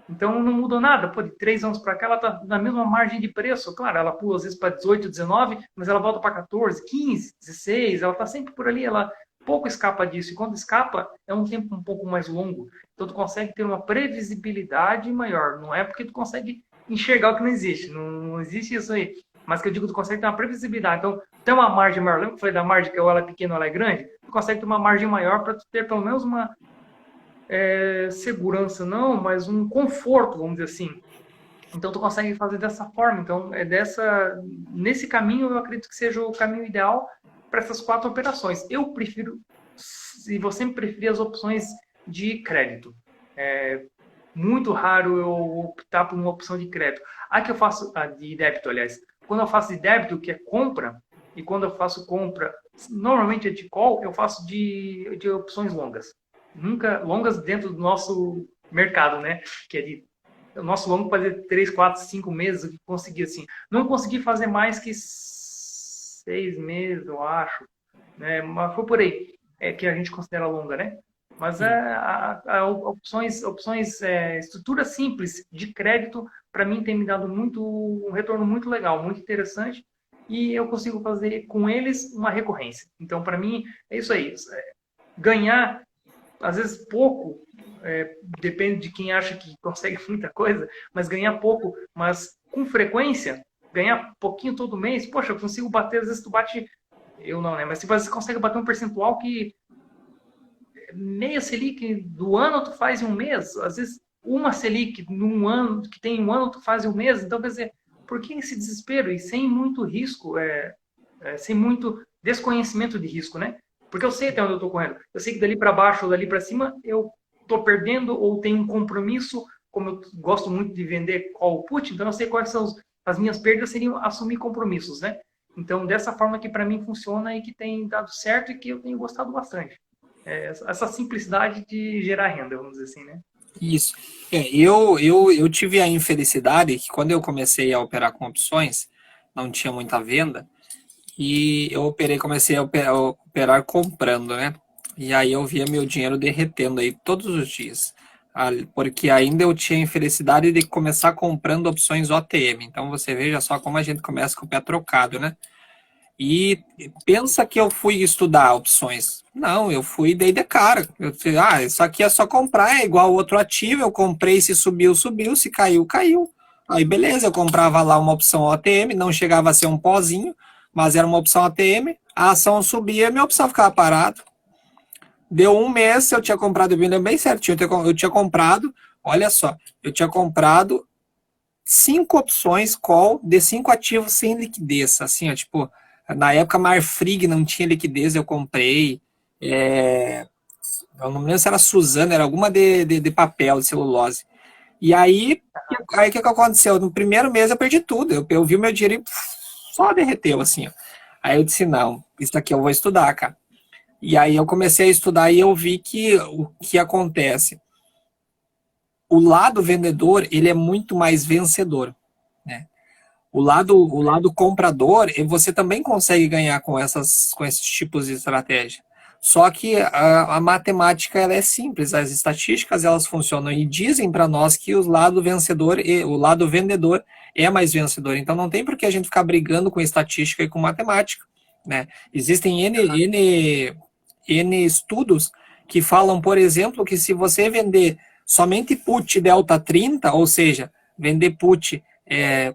Então, não mudou nada. Pô, de 3 anos para cá, ela está na mesma margem de preço. Claro, ela pula às vezes para 18, 19, mas ela volta para 14, 15, 16. Ela está sempre por ali. Ela pouco escapa disso. E quando escapa, é um tempo um pouco mais longo. Então, tu consegue ter uma previsibilidade maior. Não é porque tu consegue enxergar o que não existe. Não existe isso aí. mas que eu digo, tu consegue ter uma previsibilidade. Então, tem uma margem maior. Lembra que eu falei da margem que ou ela é pequena ou ela é grande? Tu consegue ter uma margem maior para tu ter pelo menos uma segurança, não, mas um conforto, vamos dizer assim. Então, tu consegue fazer dessa forma. Então, nesse caminho, eu acredito que seja o caminho ideal para essas 4 operações. Eu prefiro, e vou sempre preferir as opções de crédito. É muito raro eu optar por uma opção de crédito. A que eu faço, de débito, aliás. Quando eu faço de débito, que é compra, e quando eu faço compra, normalmente é de call, eu faço de opções longas. Nunca longas dentro do nosso mercado, né? Que é de o nosso longo fazer 3, 4, 5 meses, eu consegui assim. Não consegui fazer mais que 6 meses, eu acho. Né? Mas foi por aí que a gente considera longa, né? Mas opções estrutura simples de crédito, para mim tem me dado um retorno muito legal, muito interessante, e eu consigo fazer com eles uma recorrência. Então, para mim, é isso aí. Ganhar, às vezes, pouco, depende de quem acha que consegue muita coisa, mas ganhar pouco, mas com frequência, ganhar pouquinho todo mês, poxa, eu consigo bater, às vezes tu bate, eu não, né? Mas você consegue bater um percentual que meia Selic do ano tu faz em um mês, às vezes uma Selic num ano, que tem um ano tu faz em um mês, então quer dizer, por que esse desespero? E sem muito risco, sem muito desconhecimento de risco, né? Porque eu sei até onde eu estou correndo. Eu sei que dali para baixo ou dali para cima eu estou perdendo ou tenho um compromisso, como eu gosto muito de vender call put, então eu sei quais são as minhas perdas seriam assumir compromissos, né? Então, dessa forma que para mim funciona e que tem dado certo e que eu tenho gostado bastante. Essa simplicidade de gerar renda, vamos dizer assim, né? Isso. Eu tive a infelicidade que quando eu comecei a operar com opções, não tinha muita venda, e comecei a operar comprando, né? E aí eu via meu dinheiro derretendo aí todos os dias. Porque ainda eu tinha a infelicidade de começar comprando opções OTM. Então você veja só como a gente começa com o pé trocado, né? E pensa que eu fui estudar opções. Não, eu fui dei de cara. Eu disse, isso aqui é só comprar, é igual outro ativo. Eu comprei, se subiu, subiu, se caiu, caiu. Aí beleza, eu comprava lá uma opção OTM, não chegava a ser um pozinho, mas era uma opção ATM, a ação subia, minha opção ficava parada. Deu um mês, eu tinha comprado, eu me lembro bem certinho, eu tinha comprado, olha só, eu tinha comprado 5 opções call de 5 ativos sem liquidez, assim, ó, tipo, na época Marfrig não tinha liquidez, eu comprei, eu não me lembro se era Suzana, era alguma de papel, de celulose. E aí o que aconteceu? No primeiro mês eu perdi tudo, eu vi o meu dinheiro e só derreteu, assim, ó. Aí eu disse, não, isso aqui eu vou estudar, cara. E aí eu comecei a estudar e eu vi que o que acontece, o lado vendedor, ele é muito mais vencedor, né? O lado comprador, você também consegue ganhar com esses tipos de estratégia. Só que a matemática ela é simples, as estatísticas elas funcionam e dizem para nós que o lado vencedor e o lado vendedor é mais vencedor. Então não tem por que a gente ficar brigando com estatística e com matemática, né? Existem N estudos que falam, por exemplo, que se você vender somente put delta 30, ou seja, vender put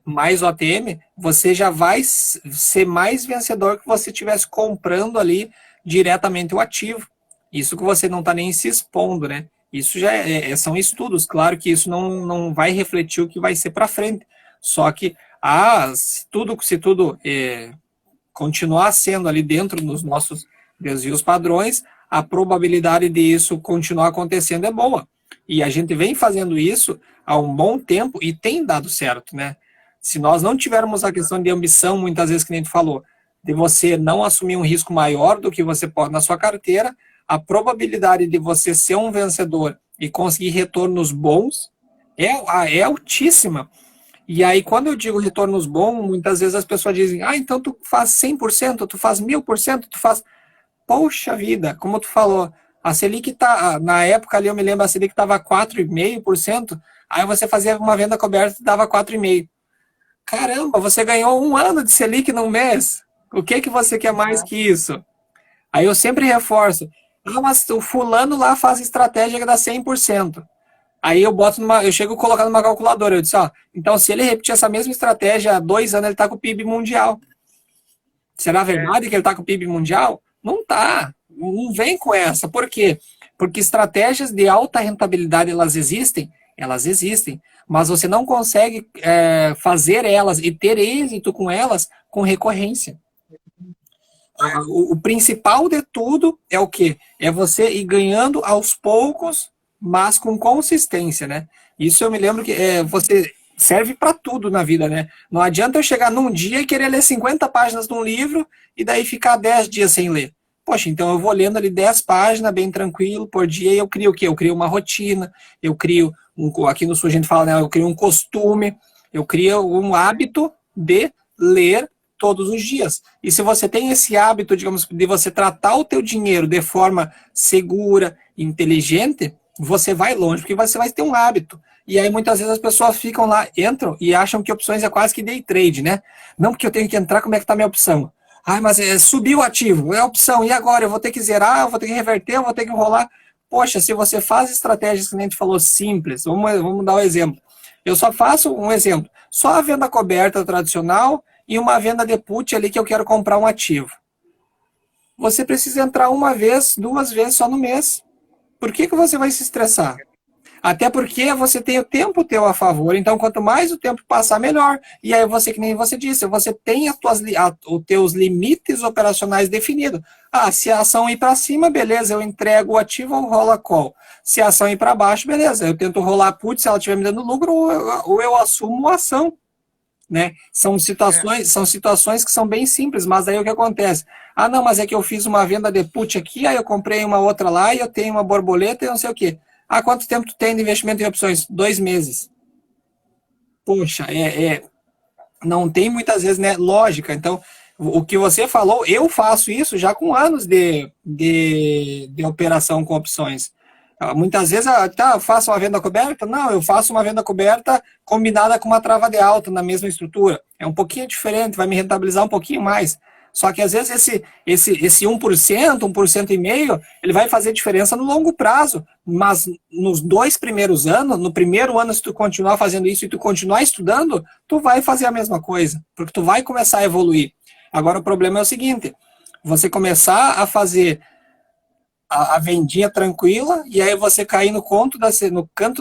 mais OTM, você já vai ser mais vencedor que você estivesse comprando ali diretamente o ativo. Isso que você não está nem se expondo, né? Isso já são estudos, claro que isso não vai refletir o que vai ser para frente. Só que se tudo continuar sendo ali dentro dos nossos desvios padrões, a probabilidade de isso continuar acontecendo é boa. E a gente vem fazendo isso há um bom tempo e tem dado certo, né? Se nós não tivermos a questão de ambição, muitas vezes que a gente falou, de você não assumir um risco maior do que você pode na sua carteira, a probabilidade de você ser um vencedor e conseguir retornos bons é altíssima. E aí, quando eu digo retornos bons, muitas vezes as pessoas dizem, então tu faz 100%, tu faz 1000%, tu faz... Poxa vida, como tu falou, a Selic tá, na época ali eu me lembro, a Selic estava 4,5%, aí você fazia uma venda coberta e dava 4,5%. Caramba, você ganhou um ano de Selic num mês. O que você quer mais que isso? Aí eu sempre reforço, mas o fulano lá faz estratégia que dá 100%. Aí eu chego a colocar numa calculadora. Eu disse, ó, então se ele repetir essa mesma estratégia há 2 anos, ele tá com o PIB mundial. Será verdade que ele está com o PIB mundial? Não tá. Não vem com essa. Por quê? Porque estratégias de alta rentabilidade elas existem, mas você não consegue fazer elas e ter êxito com elas com recorrência. O principal de tudo é o quê? É você ir ganhando aos poucos, mas com consistência, né? Isso eu me lembro que você serve para tudo na vida, né? Não adianta eu chegar num dia e querer ler 50 páginas de um livro e daí ficar 10 dias sem ler. Poxa, então eu vou lendo ali 10 páginas, bem tranquilo, por dia, e eu crio o quê? Eu crio uma rotina, eu crio, aqui no Sul a gente fala, né? Eu crio um costume, eu crio um hábito de ler todos os dias. E se você tem esse hábito, digamos, de você tratar o teu dinheiro de forma segura, inteligente, você vai longe, porque você vai ter um hábito. E aí muitas vezes as pessoas ficam lá, entram e acham que opções é quase que day trade, né? Não, porque eu tenho que entrar, como é que tá a minha opção? Ah, mas subiu o ativo, é a opção, e agora? Eu vou ter que zerar, eu vou ter que reverter, eu vou ter que rolar. Poxa, se você faz estratégias que nem a gente falou, simples, vamos dar um exemplo. Eu só faço um exemplo, só a venda coberta tradicional e uma venda de put ali que eu quero comprar um ativo. Você precisa entrar uma vez, 2 vezes só no mês. Por que você vai se estressar? Até porque você tem o tempo teu a favor, então quanto mais o tempo passar, melhor. E aí você, que nem você disse, você tem os teus limites operacionais definidos. Ah, se a ação ir para cima, beleza, eu entrego o ativo ou rola call. Se a ação ir para baixo, beleza, eu tento rolar put, se ela estiver me dando lucro, ou eu assumo a ação. Né? São situações que são bem simples, mas aí o que acontece? Ah, não, mas é que eu fiz uma venda de put aqui, aí eu comprei uma outra lá e eu tenho uma borboleta e não sei o quê. Ah, quanto tempo tu tem de investimento em opções? 2 meses. Poxa, não tem muitas vezes, né, lógica. Então, o que você falou, eu faço isso já com anos de operação com opções. Muitas vezes, eu faço uma venda coberta? Não, eu faço uma venda coberta combinada com uma trava de alta na mesma estrutura. É um pouquinho diferente, vai me rentabilizar um pouquinho mais. Só que às vezes esse 1%, 1,5%, ele vai fazer diferença no longo prazo. Mas nos 2 primeiros anos, no primeiro ano, se tu continuar fazendo isso e tu continuar estudando, tu vai fazer a mesma coisa, porque tu vai começar a evoluir. Agora o problema é o seguinte, você começar a fazer a vendinha tranquila, e aí você cair no canto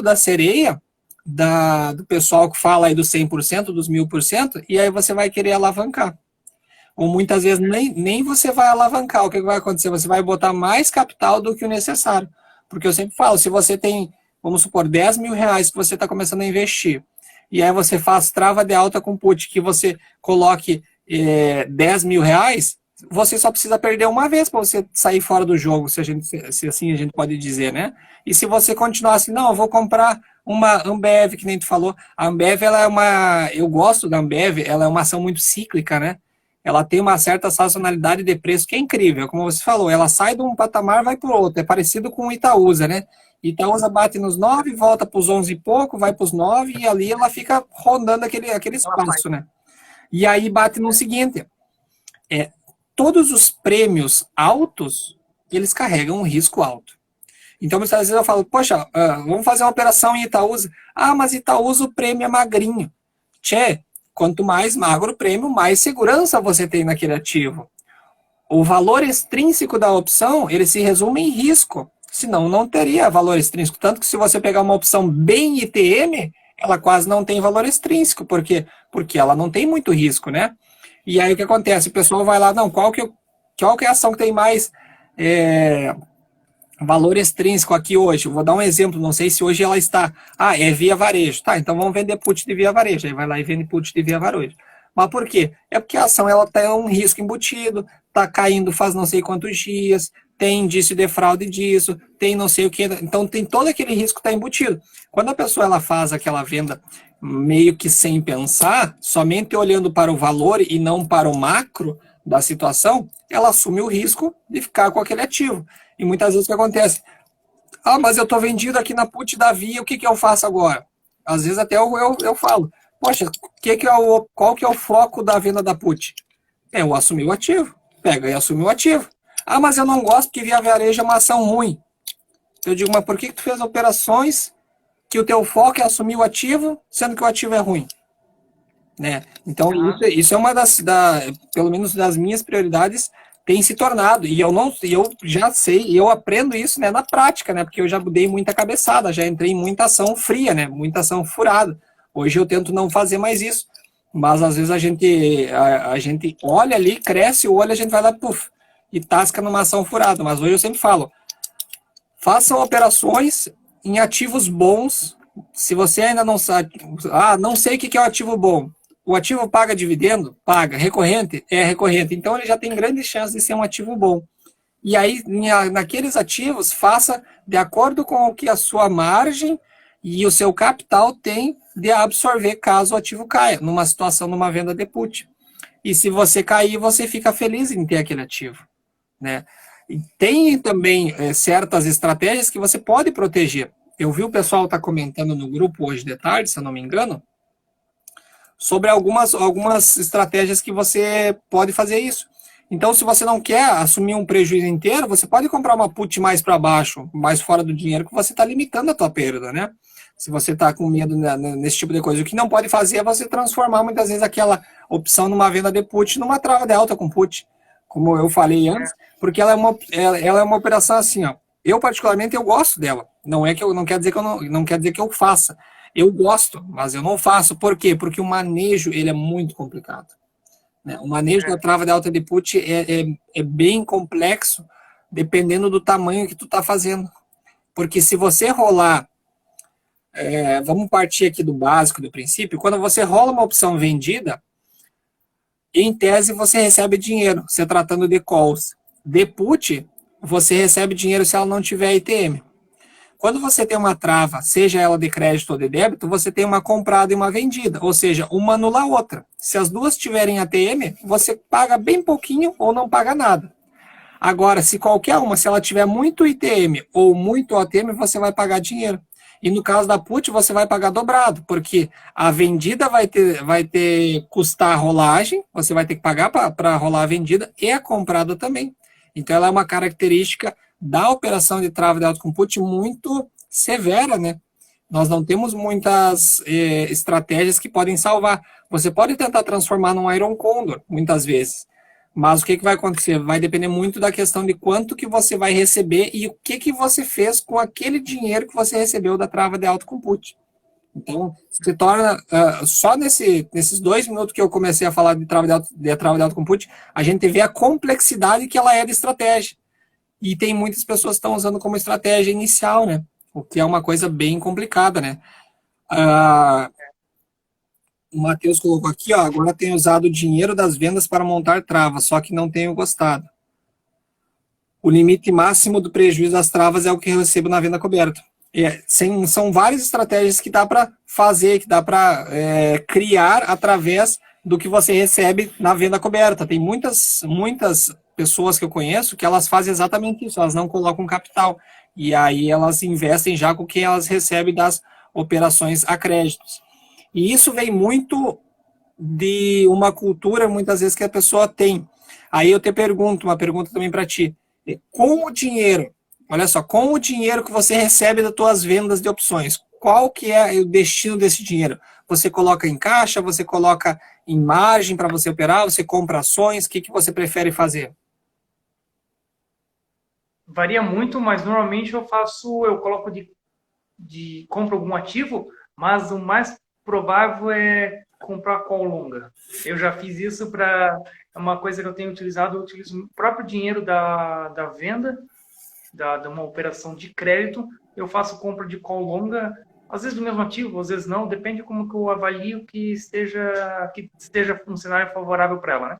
da sereia do pessoal que fala aí dos 100%, dos 1000%, e aí você vai querer alavancar. Ou muitas vezes nem você vai alavancar. O que vai acontecer? Você vai botar mais capital do que o necessário. Porque eu sempre falo, se você tem, vamos supor, 10 mil reais que você está começando a investir, e aí você faz trava de alta com put, que você coloque 10 mil reais, você só precisa perder uma vez para você sair fora do jogo, se assim a gente pode dizer, né? E se você continuar assim, não, eu vou comprar uma Ambev, que nem tu falou, a Ambev, eu gosto da Ambev, ela é uma ação muito cíclica, né? Ela tem uma certa sazonalidade de preço que é incrível, como você falou, ela sai de um patamar, vai para o outro, é parecido com o Itaúsa, né? Itaúsa bate nos 9, volta para os 11 e pouco, vai para os 9, e ali ela fica rondando aquele espaço, né? E aí bate no seguinte, todos os prêmios altos, eles carregam um risco alto. Então, muitas vezes eu falo, poxa, vamos fazer uma operação em Itaúsa. Ah, mas Itaúsa o prêmio é magrinho. Tchê, quanto mais magro o prêmio, mais segurança você tem naquele ativo. O valor extrínseco da opção, ele se resume em risco. Senão, não teria valor extrínseco. Tanto que se você pegar uma opção bem ITM, ela quase não tem valor extrínseco. Por quê? Porque ela não tem muito risco, né? E aí o que acontece? O pessoal vai lá, não, qual que é a ação que tem mais valor extrínseco aqui hoje? Eu vou dar um exemplo, não sei se hoje ela está... Ah, é Via Varejo. Tá, então vamos vender put de Via Varejo. Aí vai lá e vende put de Via Varejo. Mas por quê? É porque a ação ela tem um risco embutido, está caindo faz não sei quantos dias, tem indício de fraude disso, tem não sei o que. Então tem todo aquele risco que está embutido. Quando a pessoa ela faz aquela venda meio que sem pensar, somente olhando para o valor e não para o macro da situação, ela assume o risco de ficar com aquele ativo. E muitas vezes o que acontece? Ah, mas eu estou vendido aqui na put da Via, o que eu faço agora? Às vezes até eu falo, poxa, qual que é o foco da venda da put? Eu assumir o ativo. Pega e assume o ativo. Ah, mas eu não gosto porque Via Varejo é uma ação ruim. Eu digo, mas por que tu fez operações que o teu foco é assumir o ativo, sendo que o ativo é ruim. Né? Então, isso é uma pelo menos das minhas prioridades, tem se tornado, e eu já sei, e eu aprendo isso, né, na prática, né, porque eu já dei muita cabeçada, já entrei em muita ação fria, né, muita ação furada. Hoje eu tento não fazer mais isso, mas às vezes a gente olha ali, cresce o olho, a gente vai lá, puf, e tasca numa ação furada. Mas hoje eu sempre falo, façam operações em ativos bons. Se você ainda não sabe, não sei o que é o ativo bom. O ativo paga dividendo? Paga. Recorrente? É recorrente. Então ele já tem grandes chances de ser um ativo bom. E aí, naqueles ativos, faça de acordo com o que a sua margem e o seu capital tem de absorver caso o ativo caia, numa situação, numa venda de put. E se você cair, você fica feliz em ter aquele ativo. Né? E tem também certas estratégias que você pode proteger. Eu vi o pessoal tá comentando no grupo hoje de tarde, se eu não me engano, sobre algumas estratégias que você pode fazer isso. Então, se você não quer assumir um prejuízo inteiro, você pode comprar uma put mais para baixo, mais fora do dinheiro, que você está limitando a tua perda, né? Se você está com medo nesse tipo de coisa. O que não pode fazer é você transformar muitas vezes aquela opção numa venda de put numa trava de alta com put, como eu falei antes, porque ela é uma operação assim, ó. Eu, particularmente, eu gosto dela. Não quer dizer que não quer dizer que eu faça. Eu gosto, mas eu não faço. Por quê? Porque o manejo ele é muito complicado. Né? O manejo da trava de alta de put é bem complexo, dependendo do tamanho que tu está fazendo. Porque se você rolar, vamos partir aqui do básico, do princípio, quando você rola uma opção vendida, em tese você recebe dinheiro, se tratando de calls. De put, você recebe dinheiro se ela não tiver ITM. Quando você tem uma trava, seja ela de crédito ou de débito, você tem uma comprada e uma vendida, ou seja, uma anula a outra. Se as duas tiverem ATM, você paga bem pouquinho ou não paga nada. Agora, se qualquer uma, se ela tiver muito ITM ou muito ATM, você vai pagar dinheiro. E no caso da put, você vai pagar dobrado, porque a vendida vai ter custar a rolagem, você vai ter que pagar para rolar a vendida e a comprada também. Então, ela é uma característica da operação de trava de alta com put muito severa, né? Nós não temos muitas estratégias que podem salvar. Você pode tentar transformar num Iron Condor, muitas vezes. Mas o que vai acontecer? Vai depender muito da questão de quanto que você vai receber e o que você fez com aquele dinheiro que você recebeu da trava de alta com put. Então, se torna, só nesses 2 minutos que eu comecei a falar de trava de alta com put, a gente vê a complexidade que ela é de estratégia. E tem muitas pessoas que estão usando como estratégia inicial, né? O que é uma coisa bem complicada, né? O Matheus colocou aqui, ó, agora tenho usado o dinheiro das vendas para montar travas, só que não tenho gostado. O limite máximo do prejuízo das travas é o que eu recebo na venda coberta. São várias estratégias que dá para fazer, que dá para criar através do que você recebe na venda coberta. Tem muitas pessoas que eu conheço que elas fazem exatamente isso, elas não colocam capital. E aí elas investem já com o que elas recebem das operações a créditos. E isso vem muito de uma cultura, muitas vezes, que a pessoa tem. Aí eu te pergunto, uma pergunta também para ti. Com o dinheiro, olha só, com o dinheiro que você recebe das tuas vendas de opções, qual que é o destino desse dinheiro? Você coloca em caixa, você coloca em margem para você operar, você compra ações, o que você prefere fazer? Varia muito, mas normalmente eu coloco compro algum ativo, mas o mais provável é comprar call longa. Eu já fiz isso para uma coisa que eu tenho utilizado, eu utilizo o próprio dinheiro da venda, de uma operação de crédito, eu faço compra de call longa, às vezes do mesmo ativo, às vezes não, depende como que eu avalio que esteja um cenário favorável para ela, né?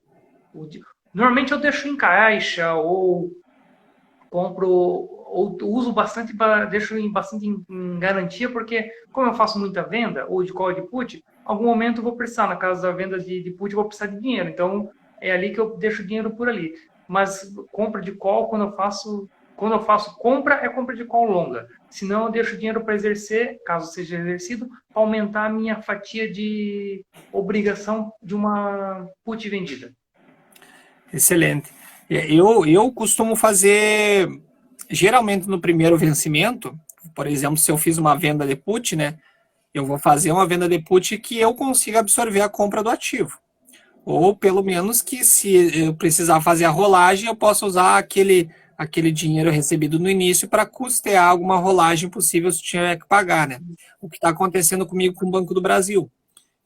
Normalmente eu deixo em caixa ou compro ou uso bastante, deixo bastante em garantia, porque como eu faço muita venda, ou de call ou de put, algum momento eu vou precisar, na casa da venda de put, eu vou precisar de dinheiro, então é ali que eu deixo dinheiro por ali. Mas compra de call, quando eu faço compra, é compra de call longa. Senão eu deixo dinheiro para exercer, caso seja exercido, para aumentar a minha fatia de obrigação de uma put vendida. Excelente. Eu costumo fazer, geralmente no primeiro vencimento, por exemplo, se eu fiz uma venda de put, né, eu vou fazer uma venda de put que eu consiga absorver a compra do ativo. Ou pelo menos que se eu precisar fazer a rolagem, eu possa usar aquele dinheiro recebido no início para custear alguma rolagem possível se tiver que pagar, né? O que está acontecendo comigo com o Banco do Brasil.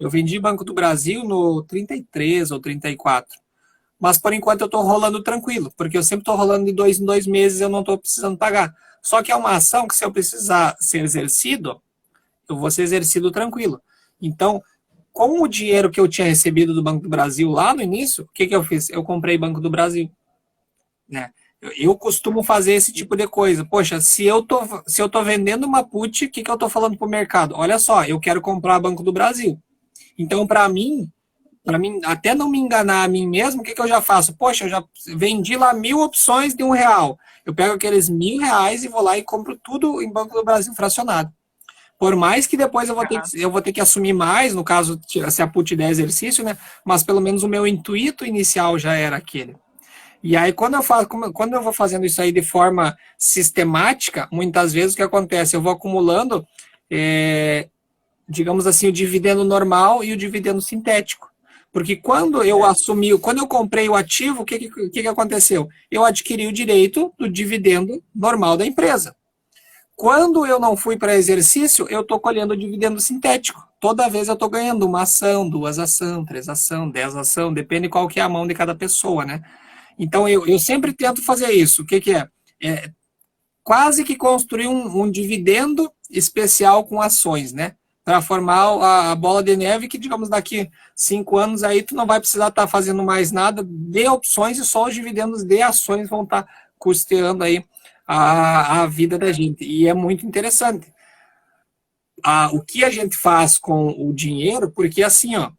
Eu vendi Banco do Brasil no 33 ou 34. Mas por enquanto eu estou rolando tranquilo, porque eu sempre estou rolando de 2 em 2 meses e eu não estou precisando pagar. Só que é uma ação que se eu precisar ser exercido, eu vou ser exercido tranquilo. Então, com o dinheiro que eu tinha recebido do Banco do Brasil lá no início, o que, que eu fiz? Eu comprei Banco do Brasil. Né? Eu costumo fazer esse tipo de coisa. Poxa, se eu tô vendendo uma put, o que, que eu estou falando para o mercado? Olha só, eu quero comprar Banco do Brasil. Então, para mim, até não me enganar a mim mesmo, o que, que eu já faço? Poxa, eu já vendi lá 1.000 opções de R$ 1. Eu pego aqueles R$ 1.000 e vou lá e compro tudo em Banco do Brasil fracionado. Por mais que depois eu vou ter que assumir mais, no caso, se a put der exercício, né? Mas pelo menos o meu intuito inicial já era aquele. E aí, quando eu vou fazendo isso aí de forma sistemática, muitas vezes o que acontece? Eu vou acumulando, digamos assim, o dividendo normal e o dividendo sintético. Porque quando eu comprei o ativo, o que aconteceu? Eu adquiri o direito do dividendo normal da empresa. Quando eu não fui para exercício, eu estou colhendo dividendo sintético. Toda vez eu estou ganhando uma ação, duas ação, três ação, 10 ação, depende qual que é a mão de cada pessoa, né? Então eu sempre tento fazer isso. O que, que é? É quase que construir um dividendo especial com ações, né? Para formar a bola de neve que, digamos, daqui 5 anos aí tu não vai precisar estar fazendo mais nada de opções e só os dividendos de ações vão estar custeando aí a vida da gente. E é muito interessante o que a gente faz com o dinheiro, porque assim, ó,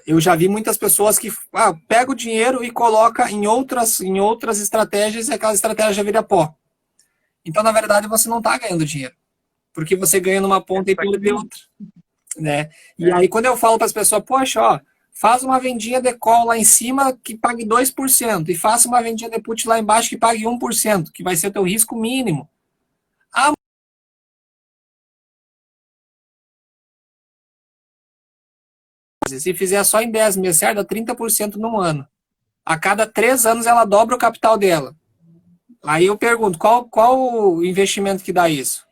eu já vi muitas pessoas que pega o dinheiro e coloca em outras estratégias e aquela estratégia já vira pó. Então, na verdade, você não está ganhando dinheiro, porque você ganha numa ponta e perde outra, né? E aí, quando eu falo para as pessoas, poxa, ó, faz uma vendinha de call lá em cima que pague 2% e faça uma vendinha de put lá embaixo que pague 1%, que vai ser o teu risco mínimo. Ah, se fizer só em 10 meses, certo? Dá 30% num ano. A cada 3 anos ela dobra o capital dela. Aí eu pergunto, qual o investimento que dá isso?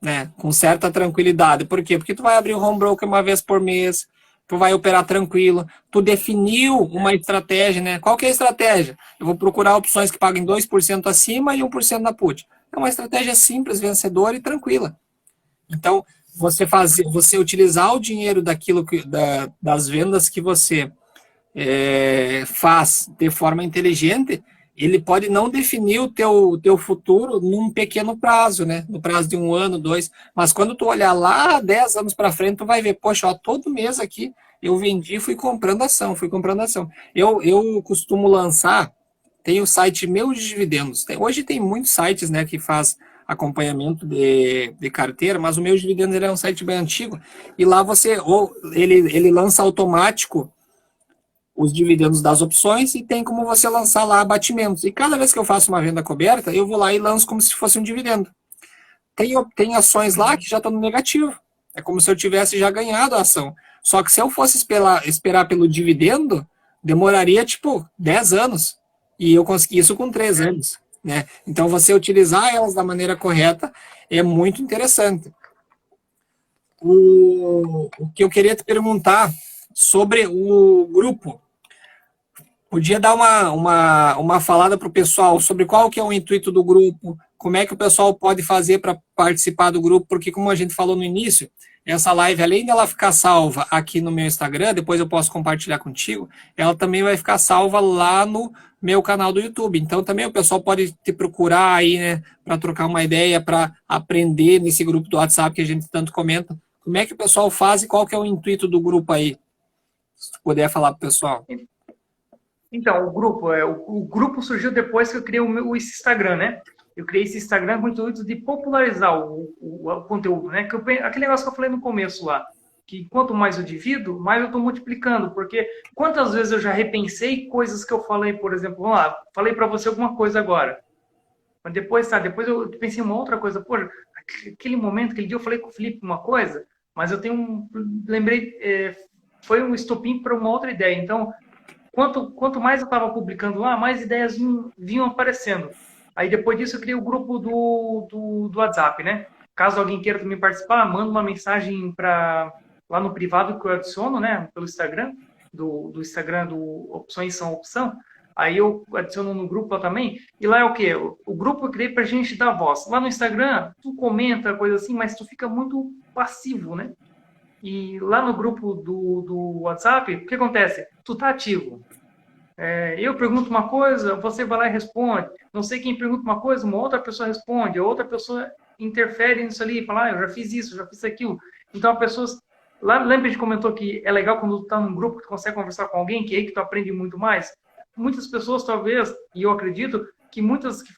Né? Com certa tranquilidade. Por quê? Porque tu vai abrir o home broker uma vez por mês, tu vai operar tranquilo, tu definiu uma estratégia, né? Qual que é a estratégia? Eu vou procurar opções que paguem 2% acima e 1% na put. É uma estratégia simples, vencedora e tranquila. Então, você utilizar o dinheiro das vendas que você faz de forma inteligente, ele pode não definir o teu futuro num pequeno prazo, né? No prazo de 1 ano, 2. Mas quando tu olhar lá 10 anos para frente, tu vai ver, poxa, ó, todo mês aqui eu vendi, fui comprando ação, fui comprando ação. Eu costumo lançar, tem o site Meus Dividendos. Hoje tem muitos sites, né, que faz acompanhamento de carteira, mas o Meus Dividendos ele é um site bem antigo, e lá ele lança automático os dividendos das opções e tem como você lançar lá abatimentos. E cada vez que eu faço uma venda coberta, eu vou lá e lanço como se fosse um dividendo. Tem ações lá que já estão no negativo. É como se eu tivesse já ganhado a ação. Só que se eu fosse esperar pelo dividendo, demoraria tipo 10 anos. E eu consegui isso com 3 anos. Né? Então você utilizar elas da maneira correta é muito interessante. O que eu queria te perguntar sobre o grupo. Podia dar uma falada para o pessoal sobre qual que é o intuito do grupo, como é que o pessoal pode fazer para participar do grupo, porque como a gente falou no início, essa live, além dela ficar salva aqui no meu Instagram, depois eu posso compartilhar contigo, ela também vai ficar salva lá no meu canal do YouTube. Então também o pessoal pode te procurar aí, né, para trocar uma ideia, para aprender nesse grupo do WhatsApp que a gente tanto comenta. Como é que o pessoal faz e qual que é o intuito do grupo aí? Se tu puder falar para o pessoal. Então, o grupo surgiu depois que eu criei o Instagram, né? Eu criei esse Instagram com o intuito de popularizar o conteúdo, né? Aquele negócio que eu falei no começo lá, que quanto mais eu divido, mais eu estou multiplicando, porque quantas vezes eu já repensei coisas que eu falei, por exemplo, vamos lá, falei para você alguma coisa agora. Mas depois, sabe, depois eu pensei em uma outra coisa. Pô, aquele momento, aquele dia eu falei com o Felipe uma coisa, mas eu tenho lembrei, foi um estopim para uma outra ideia. Então, quanto mais eu estava publicando lá, mais ideias vinham aparecendo. Aí depois disso eu criei o grupo do WhatsApp, né? Caso alguém queira também participar, manda uma mensagem lá no privado que eu adiciono, né? Pelo Instagram, do Instagram do Opções São Opção. Aí eu adiciono no grupo lá também. E lá é o quê? O grupo eu criei pra gente dar voz. Lá no Instagram, tu comenta, coisa assim, mas tu fica muito passivo, né? E lá no grupo do WhatsApp, o que acontece? Tu tá ativo. Eu pergunto uma coisa, você vai lá e responde. Não sei quem pergunta uma coisa, uma outra pessoa responde, a outra pessoa interfere nisso ali, e fala, eu já fiz isso, já fiz aquilo. Então, a pessoa... Lá, lembra que a gente comentou que é legal quando tu tá num grupo que tu consegue conversar com alguém, que é aí que tu aprende muito mais? Muitas pessoas, talvez, e eu acredito, que muitas que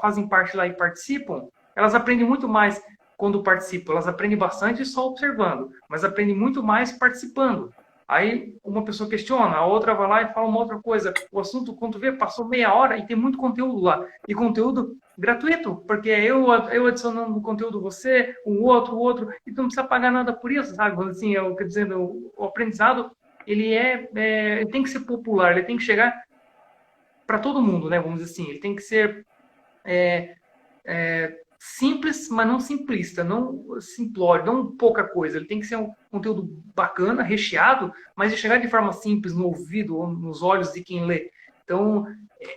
fazem parte lá e participam, elas aprendem muito mais quando participam. Elas aprendem bastante só observando, mas aprendem muito mais participando. Aí uma pessoa questiona, a outra vai lá e fala uma outra coisa. O assunto, quando tu vê, passou meia hora e tem muito conteúdo lá. E conteúdo gratuito, porque eu adicionando conteúdo você, o outro, e tu não precisa pagar nada por isso, sabe? Assim, quer dizer, o aprendizado, ele tem que ser popular, ele tem que chegar para todo mundo, né? Vamos dizer assim, ele tem que ser simples, mas não simplista, não simplório, não pouca coisa. Ele tem que ser um conteúdo bacana, recheado, mas de chegar de forma simples no ouvido ou nos olhos de quem lê. Então,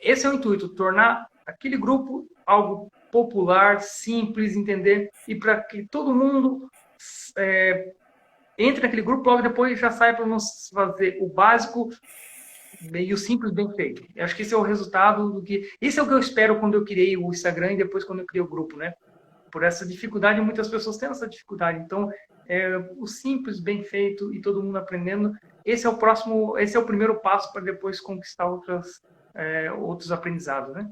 esse é o intuito, tornar aquele grupo algo popular, simples, entender, e para que todo mundo entre naquele grupo, logo depois já saia para nos fazer o básico meio simples, bem feito. Eu acho que esse é o resultado do que... Esse é o que eu espero quando eu criei o Instagram e depois quando eu criei o grupo, né? Por essa dificuldade, muitas pessoas têm essa dificuldade. Então, o simples, bem feito e todo mundo aprendendo, esse é o primeiro passo para depois conquistar outros aprendizados, né?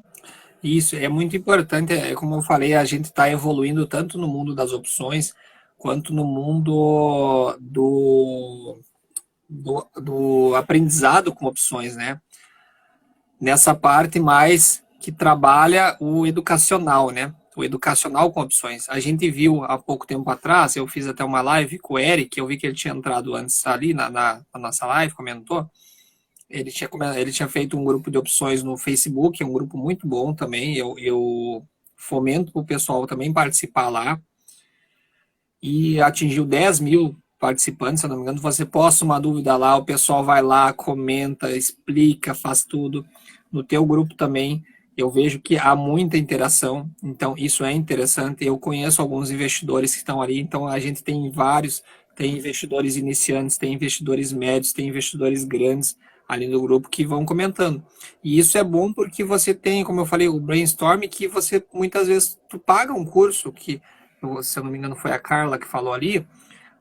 Isso é muito importante, como eu falei, a gente está evoluindo tanto no mundo das opções quanto no mundo do aprendizado com opções, né? Nessa parte mais que trabalha o educacional, né? O educacional com opções. A gente viu há pouco tempo atrás, eu fiz até uma live com o Eric, eu vi que ele tinha entrado antes ali na nossa live, comentou. Ele tinha feito um grupo de opções no Facebook, é um grupo muito bom também. Eu fomento o pessoal também participar lá. E atingiu 10 mil participantes, se eu não me engano. Você posta uma dúvida lá, o pessoal vai lá, comenta, explica, faz tudo. No teu grupo também, eu vejo que há muita interação, então isso é interessante. Eu conheço alguns investidores que estão ali, então a gente tem vários, tem investidores iniciantes, tem investidores médios, tem investidores grandes ali no grupo que vão comentando. E isso é bom porque você tem, como eu falei, o brainstorm, que você muitas vezes tu paga um curso que, se eu não me engano, foi a Carla que falou ali,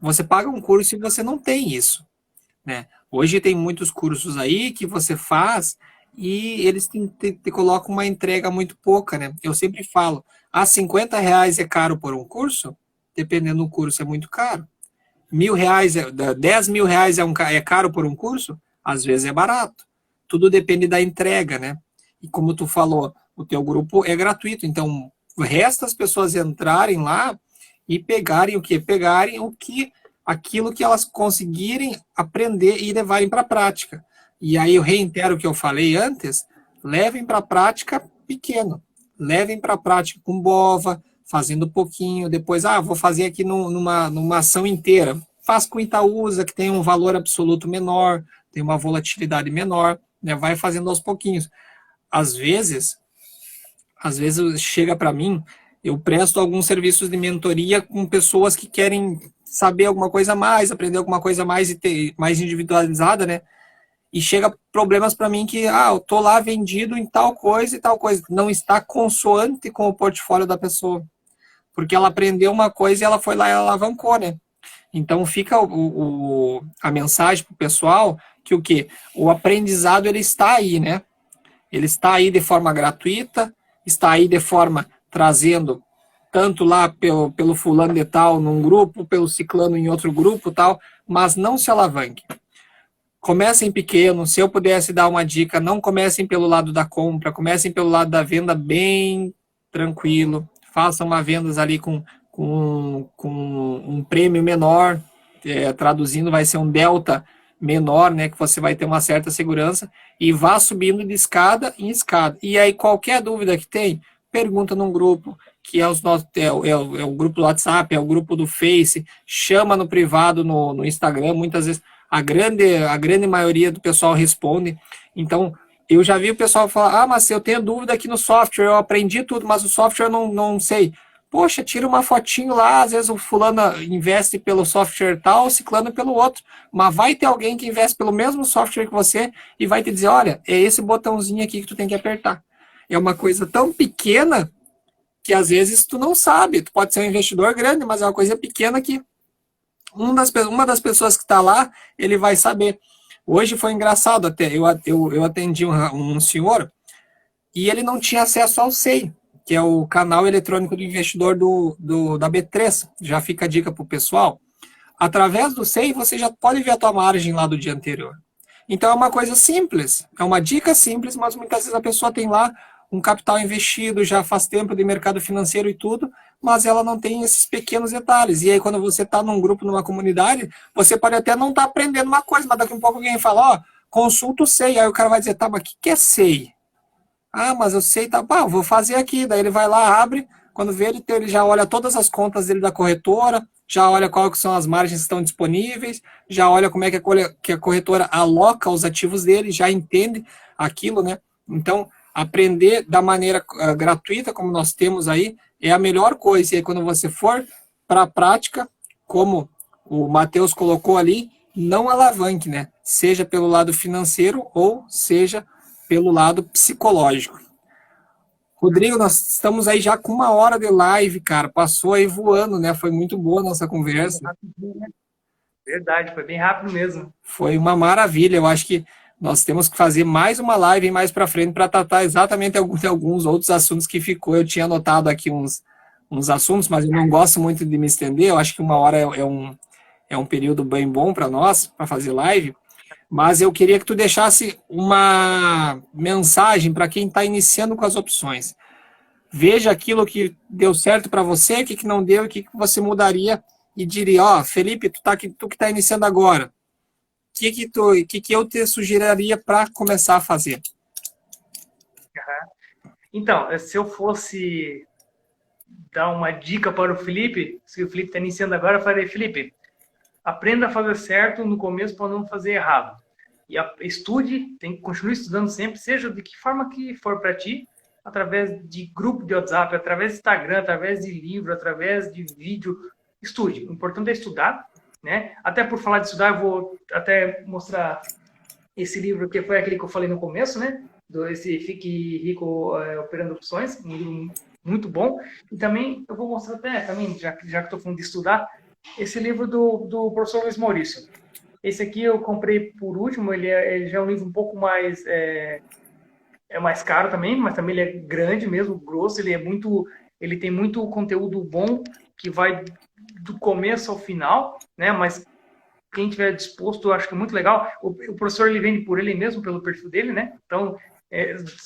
você paga um curso e você não tem isso, né? Hoje tem muitos cursos aí que você faz e eles te colocam uma entrega muito pouca, né? Eu sempre falo, R$ 50 é caro por um curso? Dependendo do curso é muito caro. R$ 1.000, R$ 10.000 é caro por um curso? Às vezes é barato. Tudo depende da entrega, né? E como tu falou, o teu grupo é gratuito, então resta as pessoas entrarem lá e pegarem o que? Pegarem aquilo que elas conseguirem aprender e levarem para a prática. E aí eu reitero o que eu falei antes, levem para a prática pequeno, levem para a prática com bova, fazendo pouquinho, depois, vou fazer aqui numa ação inteira. Faz com Itaúsa, que tem um valor absoluto menor, tem uma volatilidade menor, né? Vai fazendo aos pouquinhos. Às vezes chega para mim, eu presto alguns serviços de mentoria com pessoas que querem saber alguma coisa a mais, aprender alguma coisa a mais e ter mais individualizada, né? E chega problemas para mim que, eu tô lá vendido em tal coisa e tal coisa. Não está consoante com o portfólio da pessoa. Porque ela aprendeu uma coisa e ela foi lá e alavancou, né? Então fica a mensagem para o pessoal que o quê? O aprendizado ele está aí, né? Ele está aí de forma gratuita, está aí de forma trazendo tanto lá pelo fulano de tal num grupo, pelo ciclano em outro grupo tal, mas não se alavanque. Comecem pequeno, se eu pudesse dar uma dica, não comecem pelo lado da compra, comecem pelo lado da venda bem tranquilo, faça uma vendas ali com um prêmio menor, traduzindo vai ser um delta menor, né, que você vai ter uma certa segurança, e vá subindo de escada em escada. E aí qualquer dúvida que tem, pergunta num grupo, que é, é o grupo do WhatsApp, é o grupo do Face, chama no privado no Instagram, muitas vezes a grande maioria do pessoal responde. Então, eu já vi o pessoal falar, mas eu tenho dúvida aqui no software, eu aprendi tudo, mas o software eu não sei. Poxa, tira uma fotinho lá, às vezes o fulano investe pelo software tal, o ciclano pelo outro, mas vai ter alguém que investe pelo mesmo software que você e vai te dizer, olha, é esse botãozinho aqui que tu tem que apertar. É uma coisa tão pequena que às vezes tu não sabe, tu pode ser um investidor grande, mas é uma coisa pequena que uma das pessoas que está lá, ele vai saber. Hoje foi engraçado até, eu atendi um senhor e ele não tinha acesso ao SEI, que é o canal eletrônico do investidor da B3. Já fica a dica para o pessoal. Através do SEI, você já pode ver a tua margem lá do dia anterior. Então é uma coisa simples, é uma dica simples, mas muitas vezes a pessoa tem lá um capital investido, já faz tempo de mercado financeiro e tudo, mas ela não tem esses pequenos detalhes. E aí quando você está num grupo, numa comunidade, você pode até não estar aprendendo uma coisa, mas daqui a um pouco alguém fala, ó, consulta o SEI. Aí o cara vai dizer, tá, mas o que é SEI? Ah, mas eu sei, tá, vou fazer aqui. Daí ele vai lá, abre, quando vê ele já olha todas as contas dele da corretora, já olha quais são as margens que estão disponíveis, já olha como é que a corretora aloca os ativos dele, já entende aquilo, né? Então, aprender da maneira gratuita, como nós temos aí, é a melhor coisa. E aí, quando você for para a prática, como o Matheus colocou ali, não alavanque, né? Seja pelo lado financeiro ou seja pelo lado psicológico. Rodrigo, nós estamos aí já com 1 hora de live, cara. Passou aí voando, né? Foi muito boa a nossa conversa. Verdade, foi bem rápido mesmo. Foi uma maravilha. Eu acho que nós temos que fazer mais uma live mais para frente para tratar exatamente alguns outros assuntos que ficou. Eu tinha anotado aqui uns assuntos, mas eu não gosto muito de me estender. Eu acho que 1 hora é um período bem bom para nós, para fazer live. Mas eu queria que tu deixasse uma mensagem para quem está iniciando com as opções. Veja aquilo que deu certo para você, o que não deu, o que você mudaria e diria, ó, Felipe, tu que está iniciando agora, o que eu te sugeriria para começar a fazer? Então, se eu fosse dar uma dica para o Felipe, se o Felipe está iniciando agora, eu falei, Felipe, aprenda a fazer certo no começo para não fazer errado. E estude, continue estudando sempre, seja de que forma que for para ti, através de grupo de WhatsApp, através de Instagram, através de livro, através de vídeo. Estude. O importante é estudar, né? Até por falar de estudar, eu vou até mostrar esse livro que foi aquele que eu falei no começo, né? Esse Fique Rico Operando Opções, um livro muito bom. E também eu vou mostrar também, já que estou falando de estudar, esse livro do professor Luiz Maurício. Esse aqui eu comprei por último, ele já é um livro um pouco mais é mais caro também, mas também ele é grande mesmo, grosso, ele tem muito conteúdo bom que vai do começo ao final, né? Mas quem tiver disposto, eu acho que é muito legal. O professor ele vende por ele mesmo, pelo perfil dele, né? Então,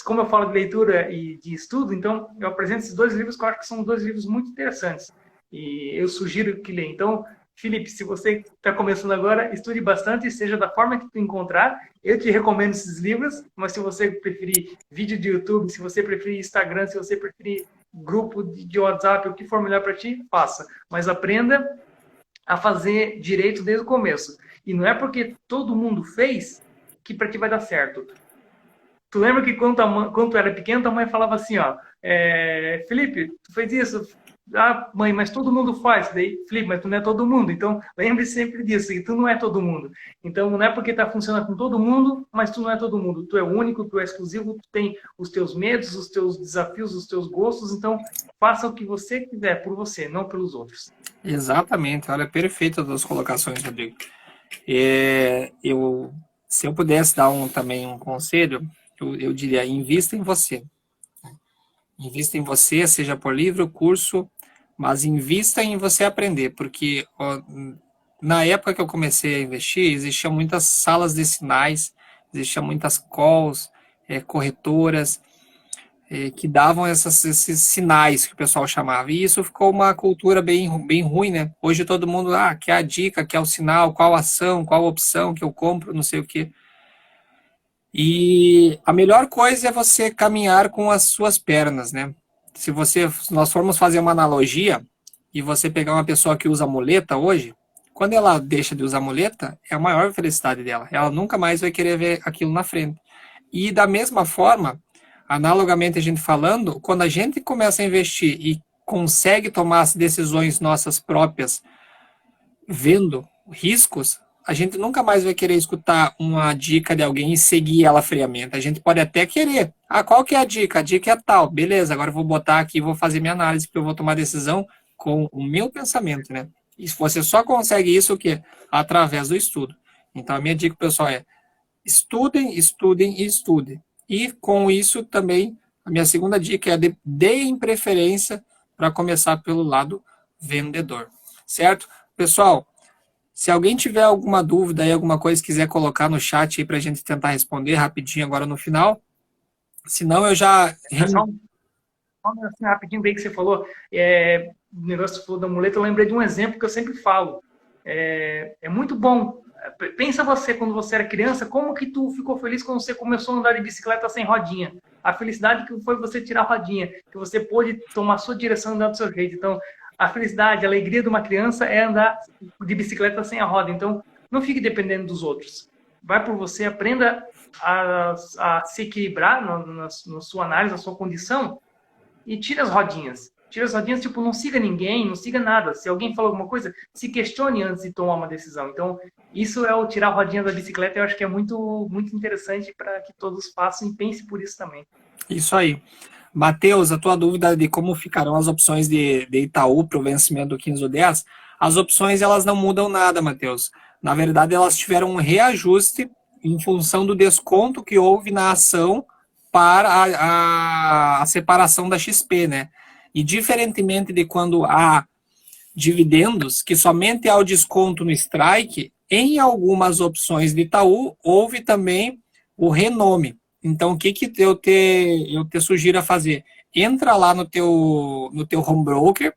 como eu falo de leitura e de estudo, então eu apresento esses 2 livros que eu acho que são 2 livros muito interessantes. E eu sugiro que leia. Então, Felipe, se você está começando agora, estude bastante, seja da forma que tu encontrar. Eu te recomendo esses livros, mas se você preferir vídeo de YouTube, se você preferir Instagram, se você preferir grupo de WhatsApp, o que for melhor para ti, faça. Mas aprenda a fazer direito desde o começo. E não é porque todo mundo fez que para ti vai dar certo. Tu lembra que quando tu era pequeno, tua mãe falava assim, ó, Felipe, tu fez isso? Ah, mãe, mas todo mundo faz. Daí, Felipe, mas tu não é todo mundo. Então, lembre sempre disso, que tu não é todo mundo. Então, não é porque tá funcionando com todo mundo, mas tu não é todo mundo. Tu é único, tu é exclusivo, tu tem os teus medos, os teus desafios, os teus gostos. Então, faça o que você quiser por você, não pelos outros. Exatamente. Olha, perfeita as duas colocações, Rodrigo. Se eu pudesse dar também um conselho, eu diria, invista em você. Invista em você, seja por livro, curso, mas invista em você aprender, porque na época que eu comecei a investir, existiam muitas salas de sinais, existiam muitas calls, corretoras, que davam esses sinais que o pessoal chamava. E isso ficou uma cultura bem ruim, né? Hoje todo mundo, quer a dica, quer o sinal, qual ação, qual opção que eu compro, não sei o quê. E a melhor coisa é você caminhar com as suas pernas, né? Se nós formos fazer uma analogia e você pegar uma pessoa que usa muleta hoje, quando ela deixa de usar muleta, é a maior felicidade dela. Ela nunca mais vai querer ver aquilo na frente. E da mesma forma, analogamente a gente falando, quando a gente começa a investir e consegue tomar as decisões nossas próprias, vendo riscos, a gente nunca mais vai querer escutar uma dica de alguém e seguir ela friamente. A gente pode até querer. Qual que é a dica? A dica é tal. Beleza, agora eu vou botar aqui e vou fazer minha análise, porque eu vou tomar decisão com o meu pensamento, né? E você só consegue isso o quê? Através do estudo. Então, a minha dica, pessoal, é estudem, estudem e estudem. E com isso também, a minha segunda dica é deem preferência para começar pelo lado vendedor. Certo? Pessoal, se alguém tiver alguma dúvida aí, alguma coisa, quiser colocar no chat aí para a gente tentar responder rapidinho agora no final. Senão eu já... Assim, rapidinho bem que você falou, o negócio que você falou da muleta, eu lembrei de um exemplo que eu sempre falo. É muito bom. Pensa você, quando você era criança, como que tu ficou feliz quando você começou a andar de bicicleta sem rodinha? A felicidade que foi você tirar a rodinha, que você pôde tomar a sua direção e andar do seu jeito. Então, a felicidade, a alegria de uma criança é andar de bicicleta sem a roda. Então, não fique dependendo dos outros. Vai por você, aprenda a se equilibrar na sua análise, na sua condição, e tira as rodinhas. Tira as rodinhas, tipo, não siga ninguém, não siga nada. Se alguém falou alguma coisa, se questione antes de tomar uma decisão. Então, isso é o tirar a rodinha da bicicleta, eu acho que é muito, muito interessante para que todos façam e pensem por isso também. Isso aí. Matheus, a tua dúvida de como ficarão as opções de Itaú para o vencimento do 15 ou 10, as opções elas não mudam nada, Matheus. Na verdade, elas tiveram um reajuste em função do desconto que houve na ação para a separação da XP, né? E diferentemente de quando há dividendos, que somente há o desconto no strike, em algumas opções de Itaú, houve também o renome. Então, o que eu te sugiro a fazer? Entra lá no teu home broker,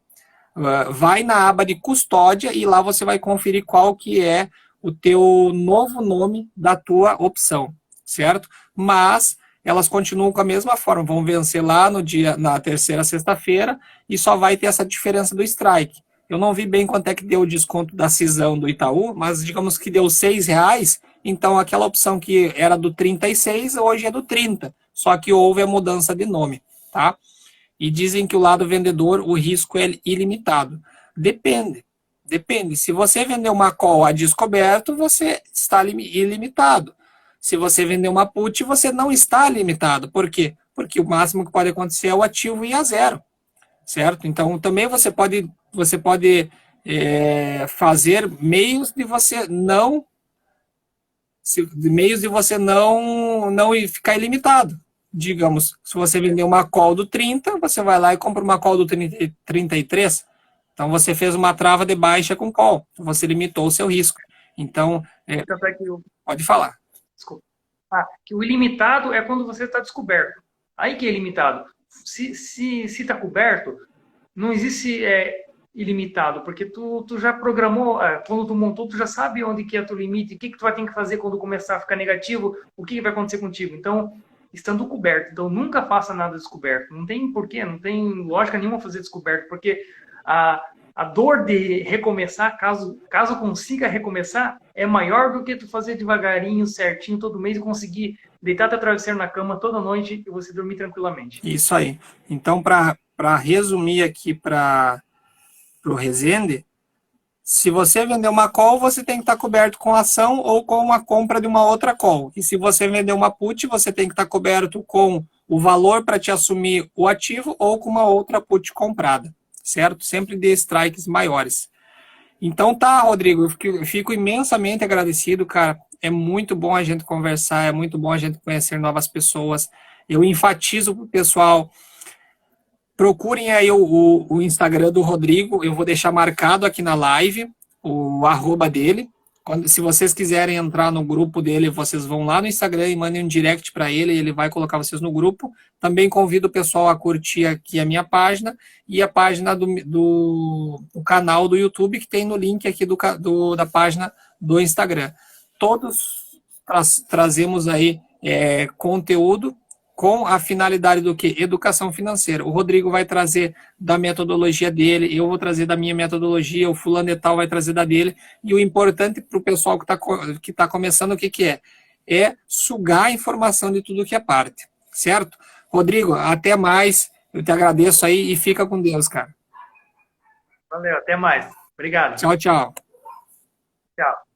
vai na aba de custódia e lá você vai conferir qual que é o teu novo nome da tua opção, certo? Mas elas continuam com a mesma forma, vão vencer lá na terceira sexta-feira e só vai ter essa diferença do strike. Eu não vi bem quanto é que deu o desconto da cisão do Itaú, mas digamos que deu R$6, então aquela opção que era do 36, hoje é do 30, só que houve a mudança de nome, tá? E dizem que o lado vendedor, o risco é ilimitado. Depende. Se você vender uma call a descoberto, você está ilimitado. Se você vender uma put, você não está limitado. Por quê? Porque o máximo que pode acontecer é o ativo ir a zero, certo? Então, também você pode fazer meios de você não ficar ilimitado. Digamos, se você vender uma call do 30, você vai lá e compra uma call do 33. Então, você fez uma trava de baixa com call. Você limitou o seu risco. Então, pode falar. Desculpa. Que o ilimitado é quando você está descoberto. Aí que é ilimitado. Se está coberto, não existe ilimitado, porque tu já programou, quando tu montou, tu já sabe onde que é o teu limite, o que tu vai ter que fazer quando começar a ficar negativo, o que vai acontecer contigo. Então, estando coberto. Então, nunca faça nada descoberto. Não tem porquê, não tem lógica nenhuma fazer descoberto, porque a dor de recomeçar, caso consiga recomeçar, é maior do que tu fazer devagarinho, certinho, todo mês e conseguir deitar teu travesseiro na cama toda noite e você dormir tranquilamente. Isso aí. Então, para resumir aqui para o Resende, se você vender uma call, você tem que estar coberto com ação ou com a compra de uma outra call. E se você vender uma put, você tem que estar coberto com o valor para te assumir o ativo ou com uma outra put comprada, certo? Sempre de strikes maiores. Então tá, Rodrigo, eu fico imensamente agradecido, cara. É muito bom a gente conversar, é muito bom a gente conhecer novas pessoas. Eu enfatizo pro pessoal, procurem aí o Instagram do Rodrigo, eu vou deixar marcado aqui na live, o @ dele, Se vocês quiserem entrar no grupo dele, vocês vão lá no Instagram e mandem um direct para ele, e ele vai colocar vocês no grupo. Também convido o pessoal a curtir aqui a minha página e a página do canal do YouTube, que tem no link aqui da página do Instagram. Todos trazemos aí conteúdo com a finalidade do quê? Educação financeira. O Rodrigo vai trazer da metodologia dele, eu vou trazer da minha metodologia, o fulano e tal vai trazer da dele, e o importante para o pessoal que tá começando, o que que é? É sugar a informação de tudo que é parte, certo? Rodrigo, até mais, eu te agradeço aí e fica com Deus, cara. Valeu, até mais. Obrigado. Tchau, tchau. Tchau.